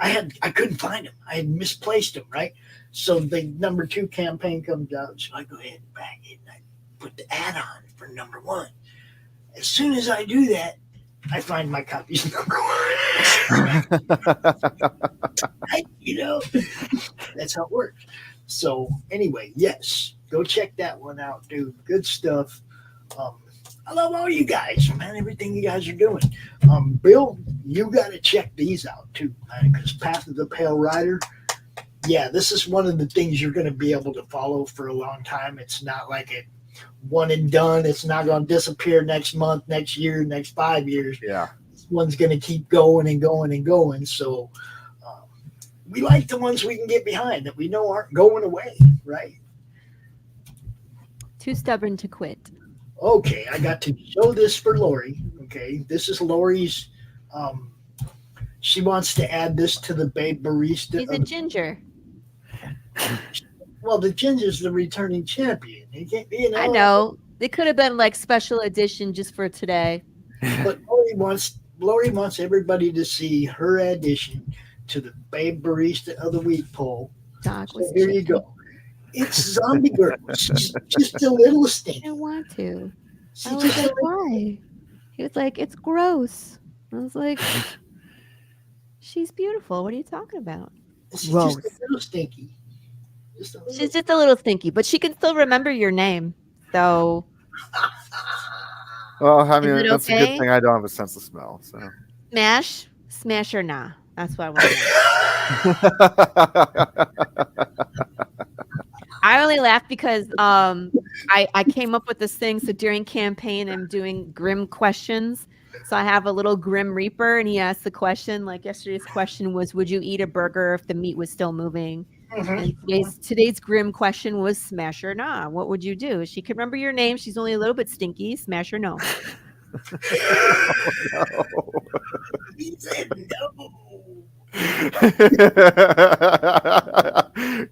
Okay. I couldn't find them. I had misplaced them, right? So the #2 campaign comes out. So I go ahead and bang it and I put the ad on for #1. As soon as I do that, I find my copies #1. You know, that's how it works. So anyway, yes, go check that one out, dude. Good stuff. I love all you guys, man. Everything you guys are doing. Bill, you got to check these out too, man. Because Path of the Pale Rider, yeah, this is one of the things you're going to be able to follow for a long time. It's not like a one and done. It's not going to disappear next month, next year, next 5 years. Yeah, this one's going to keep going and going and going. So we like the ones we can get behind that we know aren't going away, right? Too stubborn to quit. Okay, I got to show this for Laurie. Okay, this is Laurie's. She wants to add this to the Babe Barista. He's a ginger. Well, the ginger's the returning champion. He can't be. I know. It could have been like special edition just for today. But Laurie wants everybody to see her addition to the Babe Barista of the Week poll. Doc so here you go. It's Zombie Girl. She's just a little stinky. I didn't want to. I was like, why? He was like, it's gross. I was like, she's beautiful. What are you talking about? She's just a little stinky. She's just a little stinky, but she can still remember your name. So. Well, I mean, that's a good thing. I don't have a sense of smell. So. Smash or nah? That's what I want. I only laugh because I came up with this thing. So during campaign, I'm doing grim questions. So I have a little Grim Reaper, and he asked the question. Like yesterday's question was, "Would you eat a burger if the meat was still moving?" And today's grim question was, "Smash or nah? What would you do?" She can remember your name. She's only a little bit stinky. Smash or no? He said no.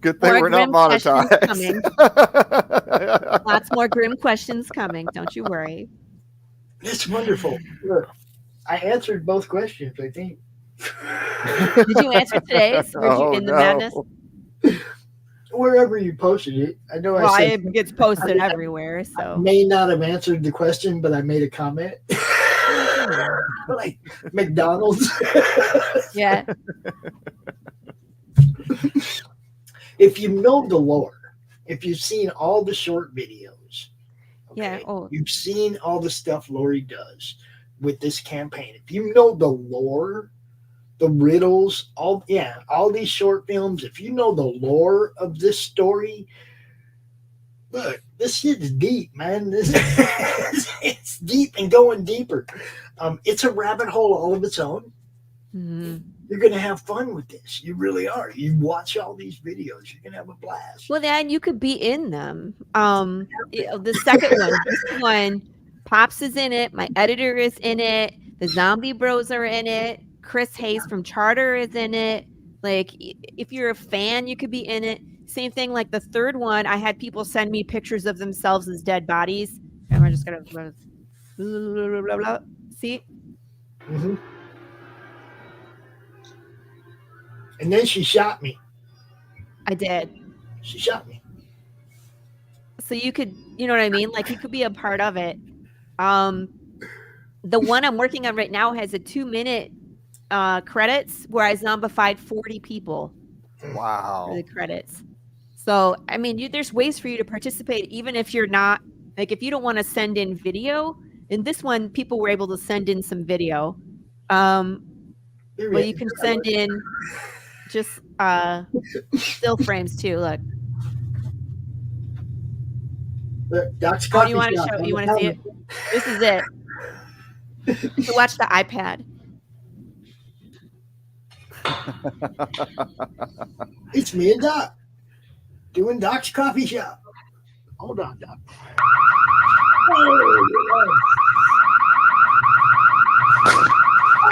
Good thing we're not monetized. Lots more grim questions coming. Don't you worry. That's wonderful. Look, I answered both questions, I think. Did you answer today's? Were you in the madness? Wherever you posted it. I know it gets posted everywhere. So I may not have answered the question, but I made a comment. Like McDonald's. Yeah. If you know the lore, if you've seen all the short videos, okay, you've seen all the stuff Laurie does with this campaign. If you know the lore, the riddles, all these short films, if you know the lore of this story, look, this shit's deep, man. It's deep and going deeper. It's a rabbit hole all of its own. Mm-hmm. You're going to have fun with this. You really are. You watch all these videos, you're going to have a blast. Well, then you could be in them. The second one, this one, Pops is in it. My editor is in it. The Zombie Bros are in it. Chris Hayes from Charter is in it. Like, if you're a fan, you could be in it. Same thing, like the third one, I had people send me pictures of themselves as dead bodies. And I'm just going to blah, blah, blah. See? Mm-hmm. And then she shot me. I did. She shot me. So you could, you know what I mean? Like, you could be a part of it. The one I'm working on right now has a 2-minute credits where I zombified 40 people. Wow. For the credits. So, I mean, there's ways for you to participate, even if you're not, like, if you don't want to send in video. In this one, people were able to send in some video. But you can send in just still frames too. Look. Doc's Oh, you want to show? You want to see it? This is it. So watch the iPad. It's me and Doc doing Doc's coffee shop. Hold on, Doc.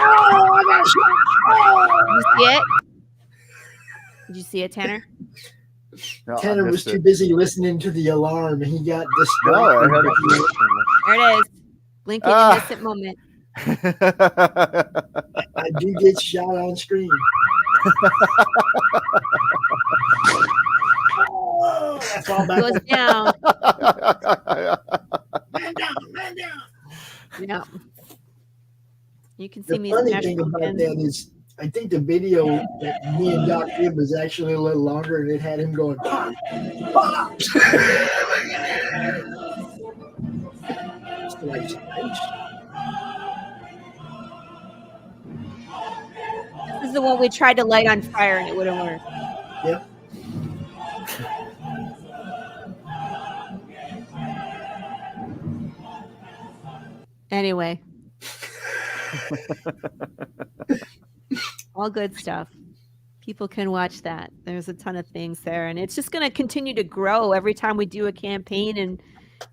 Oh, I got shot. Did you see it? Did you see it, Tanner? No, Tanner was too busy listening to the alarm, and he got distracted. No, I heard it. There it is. Blink and you miss it moment. I do get shot on screen. Oh, that's all back. Goes down. Man down, man down. Yeah. You can see The me. funny thing about that is, I think the video that me and Doc did was actually a little longer, and it had him going, pop, pop. This is the one we tried to light on fire and it wouldn't work. Yep. Anyway. All good stuff. People can watch that. There's a ton of things there. And it's just going to continue to grow every time we do a campaign. And,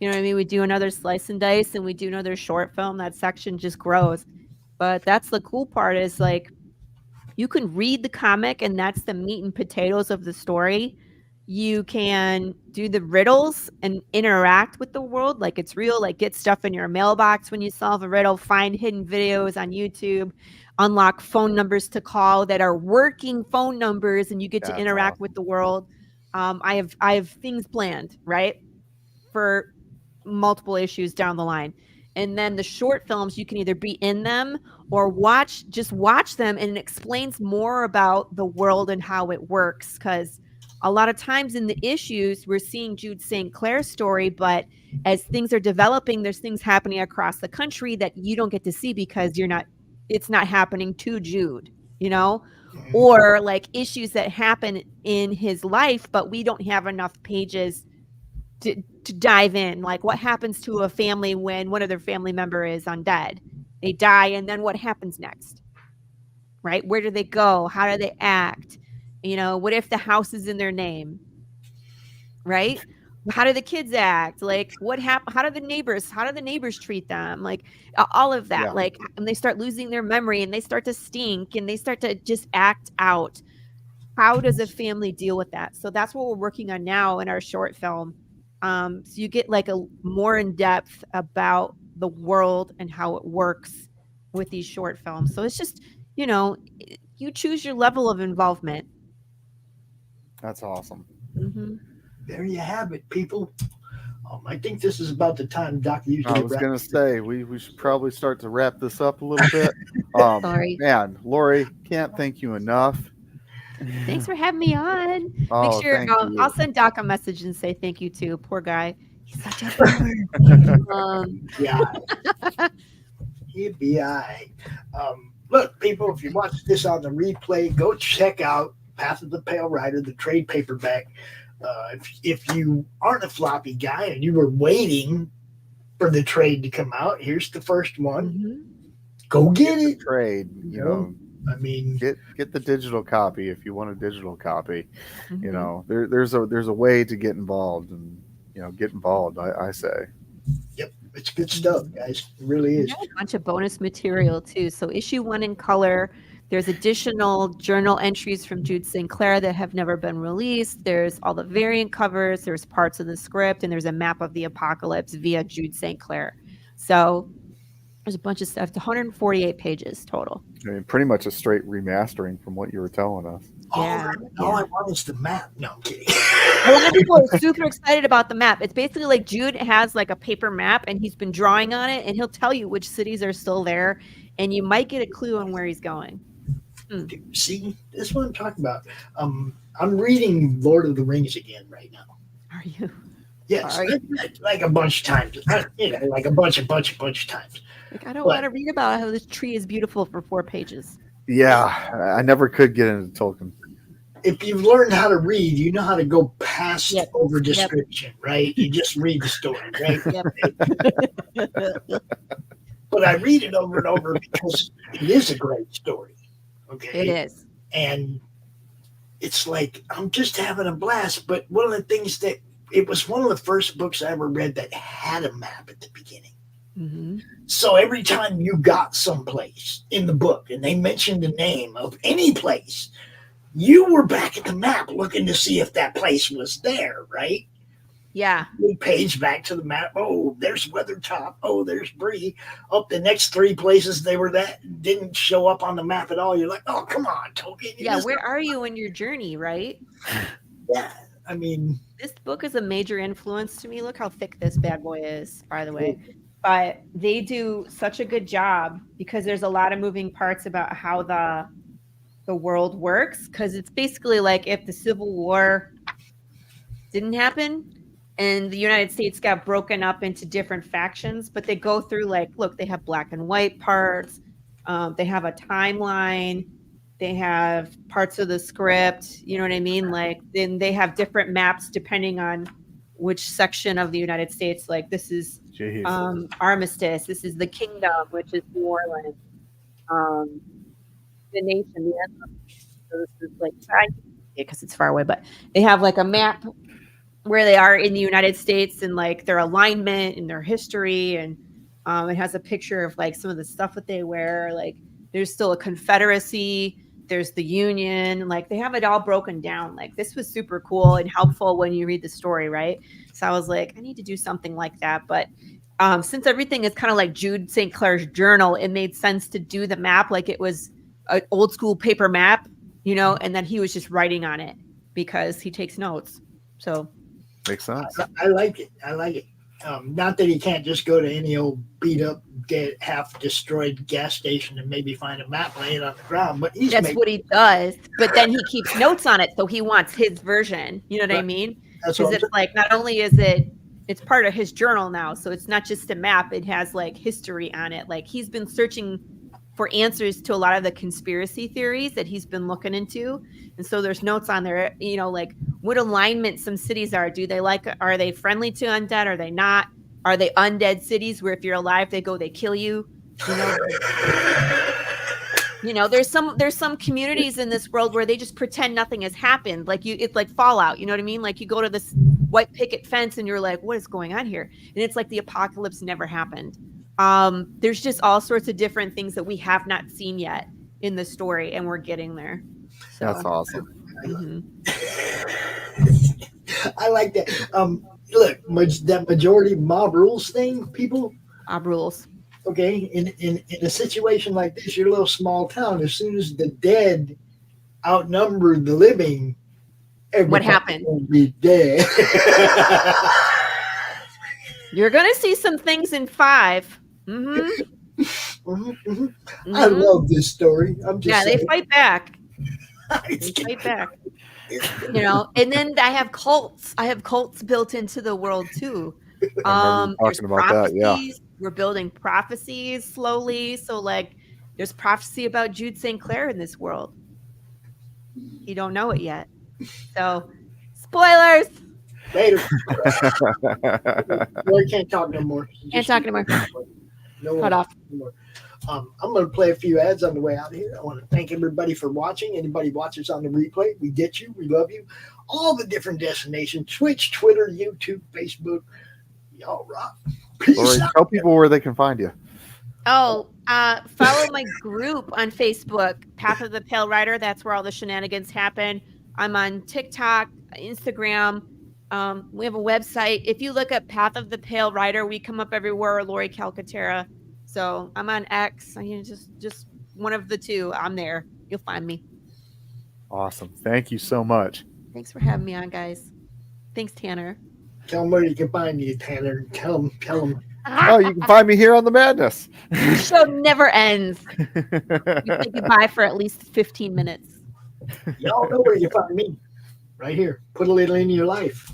you know what I mean? We do another slice and dice and we do another short film. That section just grows. But that's the cool part is like, you can read the comic and that's the meat and potatoes of the story. You can do the riddles and interact with the world like it's real, like get stuff in your mailbox when you solve a riddle, find hidden videos on YouTube, unlock phone numbers to call that are working phone numbers, and you get to interact with the world. I have things planned, right, for multiple issues down the line. And then the short films, you can either be in them or watch them, and it explains more about the world and how it works. Because a lot of times in the issues, we're seeing Jude St. Clair's story, but as things are developing, there's things happening across the country that you don't get to see because it's not happening to Jude, you know, or like issues that happen in his life, but we don't have enough pages to dive in. Like what happens to a family when one of their family member is undead? They die, and then what happens next? Right? Where do they go? How do they act? You know, what if the house is in their name? Right? How do the kids act? Like what happened? How do the neighbors treat them? Like all of that. Yeah. Like, and they start losing their memory and they start to stink and they start to just act out. How does a family deal with that? So that's what we're working on now in our short film. So you get like a more in depth about the world and how it works with these short films. So it's just, you know, you choose your level of involvement. That's awesome. Mm-hmm. There you have it, people. I think this is about the time Doc usually. I was going to say we should probably start to wrap this up a little bit. Sorry, man, Laurie, can't thank you enough. Thanks for having me on. Oh, make sure I'll send Doc a message and say thank you too. Poor guy, he's such a bummer. Yeah, he'd be all right. Look, people, if you watch this on the replay, go check out Path of the Pale Rider, the trade paperback. If you aren't a floppy guy and you were waiting for the trade to come out, here's the first one. Mm-hmm. Go get it. Trade, you know. I mean, get the digital copy if you want a digital copy. Mm-hmm. You know, there's a way to get involved, and you know, get involved. I say. Yep, it's good stuff, guys. It really is. A bunch of bonus material too. So issue 1 in color. There's additional journal entries from Jude St. Clair that have never been released. There's all the variant covers. There's parts of the script, and there's a map of the apocalypse via Jude St. Clair. So there's a bunch of stuff. It's 148 pages total. I mean, pretty much a straight remastering from what you were telling us. Yeah. All I want is the map. No, I'm kidding. A lot of people are super excited about the map. It's basically like Jude has like a paper map and he's been drawing on it, and he'll tell you which cities are still there, and you might get a clue on where he's going. See, that's what I'm talking about. I'm reading Lord of the Rings again right now. Are you? Yes, like a bunch of times. Like a bunch of times. Like, I don't want to read about how this tree is beautiful for 4 pages. Yeah, I never could get into Tolkien. If you've learned how to read, you know how to go past over description, right? You just read the story, right? But I read it over and over because it is a great story. Okay. It is. And it's like, I'm just having a blast. But one of the things that it was one of the first books I ever read that had a map at the beginning. Mm-hmm. So every time you got someplace in the book and they mentioned the name of any place, you were back at the map looking to see if that place was there, right? Yeah. We page back to the map. Oh, there's Weathertop. Oh, there's Bree. Oh, the next 3 places they were that didn't show up on the map at all. You're like, oh, come on, Toking. Yeah, where are you in your journey, right? Yeah, I mean, this book is a major influence to me. Look how thick this bad boy is, by the way. But they do such a good job because there's a lot of moving parts about how the world works. Because it's basically like if the Civil War didn't happen and the United States got broken up into different factions, but they go through like, look, they have black and white parts. They have a timeline. They have parts of the script. You know what I mean? Like then they have different maps depending on which section of the United States. Like this is Armistice. This is the Kingdom, which is New Orleans. The nation, the Emperor. So this is like because it's far away, but they have like a map where they are in the United States and like their alignment and their history, and it has a picture of like some of the stuff that they wear. Like there's still a Confederacy, there's the Union, like they have it all broken down. Like this was super cool and helpful when you read the story, right? So I was like, I need to do something like that. But since everything is kind of like Jude St. Clair's journal, it made sense to do the map like it was an old school paper map, you know, and then he was just writing on it because he takes notes. So makes sense. I like it. I like it. Not that he can't just go to any old beat up, dead, half destroyed gas station and maybe find a map laying on the ground, but that's what he does. But then he keeps notes on it, so he wants his version. You know what I mean? Because it's like not only is it's part of his journal now, so it's not just a map. It has like history on it. Like he's been searching for answers to a lot of the conspiracy theories that he's been looking into. And so there's notes on there, you know, like what alignment some cities are. Are they friendly to undead? Are they not? Are they undead cities where if you're alive, they kill you? You know, there's some communities in this world where they just pretend nothing has happened. Like it's like Fallout, you know what I mean? Like you go to this white picket fence and you're like, what is going on here? And it's like the apocalypse never happened. There's just all sorts of different things that we have not seen yet in the story, and we're getting there. So, that's awesome. I like that. Look, that majority mob rules thing, people. Mob rules. Okay, in a situation like this, your little small town, as soon as the dead outnumber the living, what happened? Will be dead. You're gonna see some things in 5. I love this story. I'm just they fight back. You know, and then I have cults. I have cults built into the world too. Talking about that, yeah. We're building prophecies slowly. So like there's prophecy about Jude St. Clair in this world. You don't know it yet. So spoilers. Later. Well, can't talk no more. Can't talk no more. No Cut off. Anymore. I'm going to play a few ads on the way out of here. I want to thank everybody for watching. Anybody watches on the replay, we get you. We love you. All the different destinations: Twitch, Twitter, YouTube, Facebook. Y'all rock. Laurie, tell people where they can find you. Oh, follow my group on Facebook, Path of the Pale Rider. That's where all the shenanigans happen. I'm on TikTok, Instagram. We have a website. If you look at Path of the Pale Rider, we come up everywhere. Laurie Calcaterra. So I'm on X. I mean, just one of the two. I'm there. You'll find me. Awesome. Thank you so much. Thanks for having me on, guys. Thanks, Tanner. Tell them where you can find you, Tanner. Tell them. Oh, you can find me here on the Madness. The show never ends. You say goodbye for at least 15 minutes. Y'all know where you find me. Right here. Put a little in your life.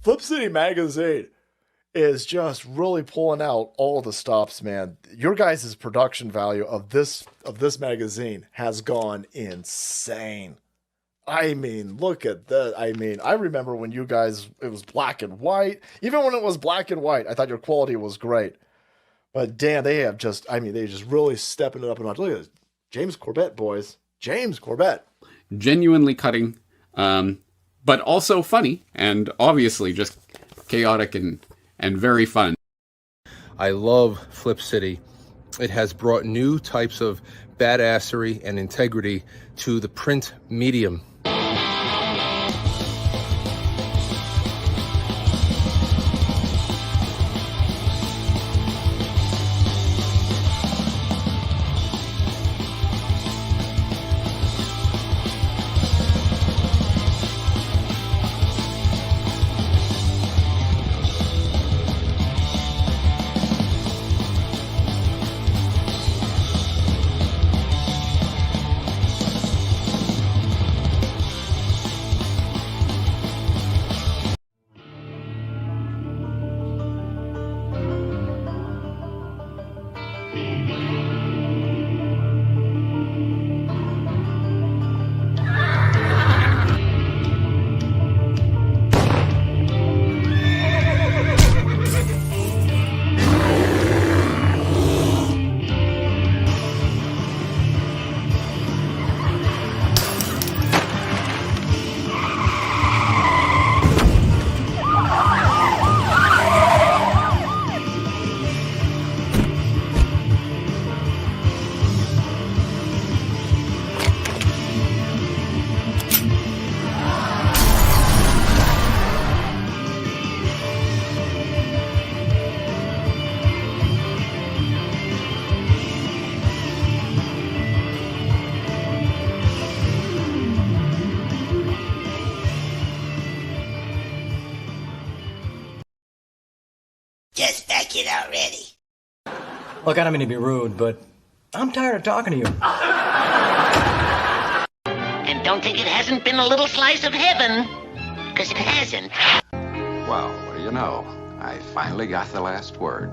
Flip City Magazine is just really pulling out all the stops, man. Your guys' production value of this magazine has gone insane. I mean, look at that. I mean, I remember when you guys, it was black and white. Even when it was black and white, I thought your quality was great. But damn, they have just, I mean, they just really stepping it up a notch. Look at this. James Corbett, boys. James Corbett. Genuinely cutting, but also funny, and obviously just chaotic and very fun. I love Flip City. It has brought new types of badassery and integrity to the print medium. it already. Look, I don't mean to be rude, but I'm tired of talking to you. And don't think it hasn't been a little slice of heaven, because it hasn't. Well, what do you know? I finally got the last word.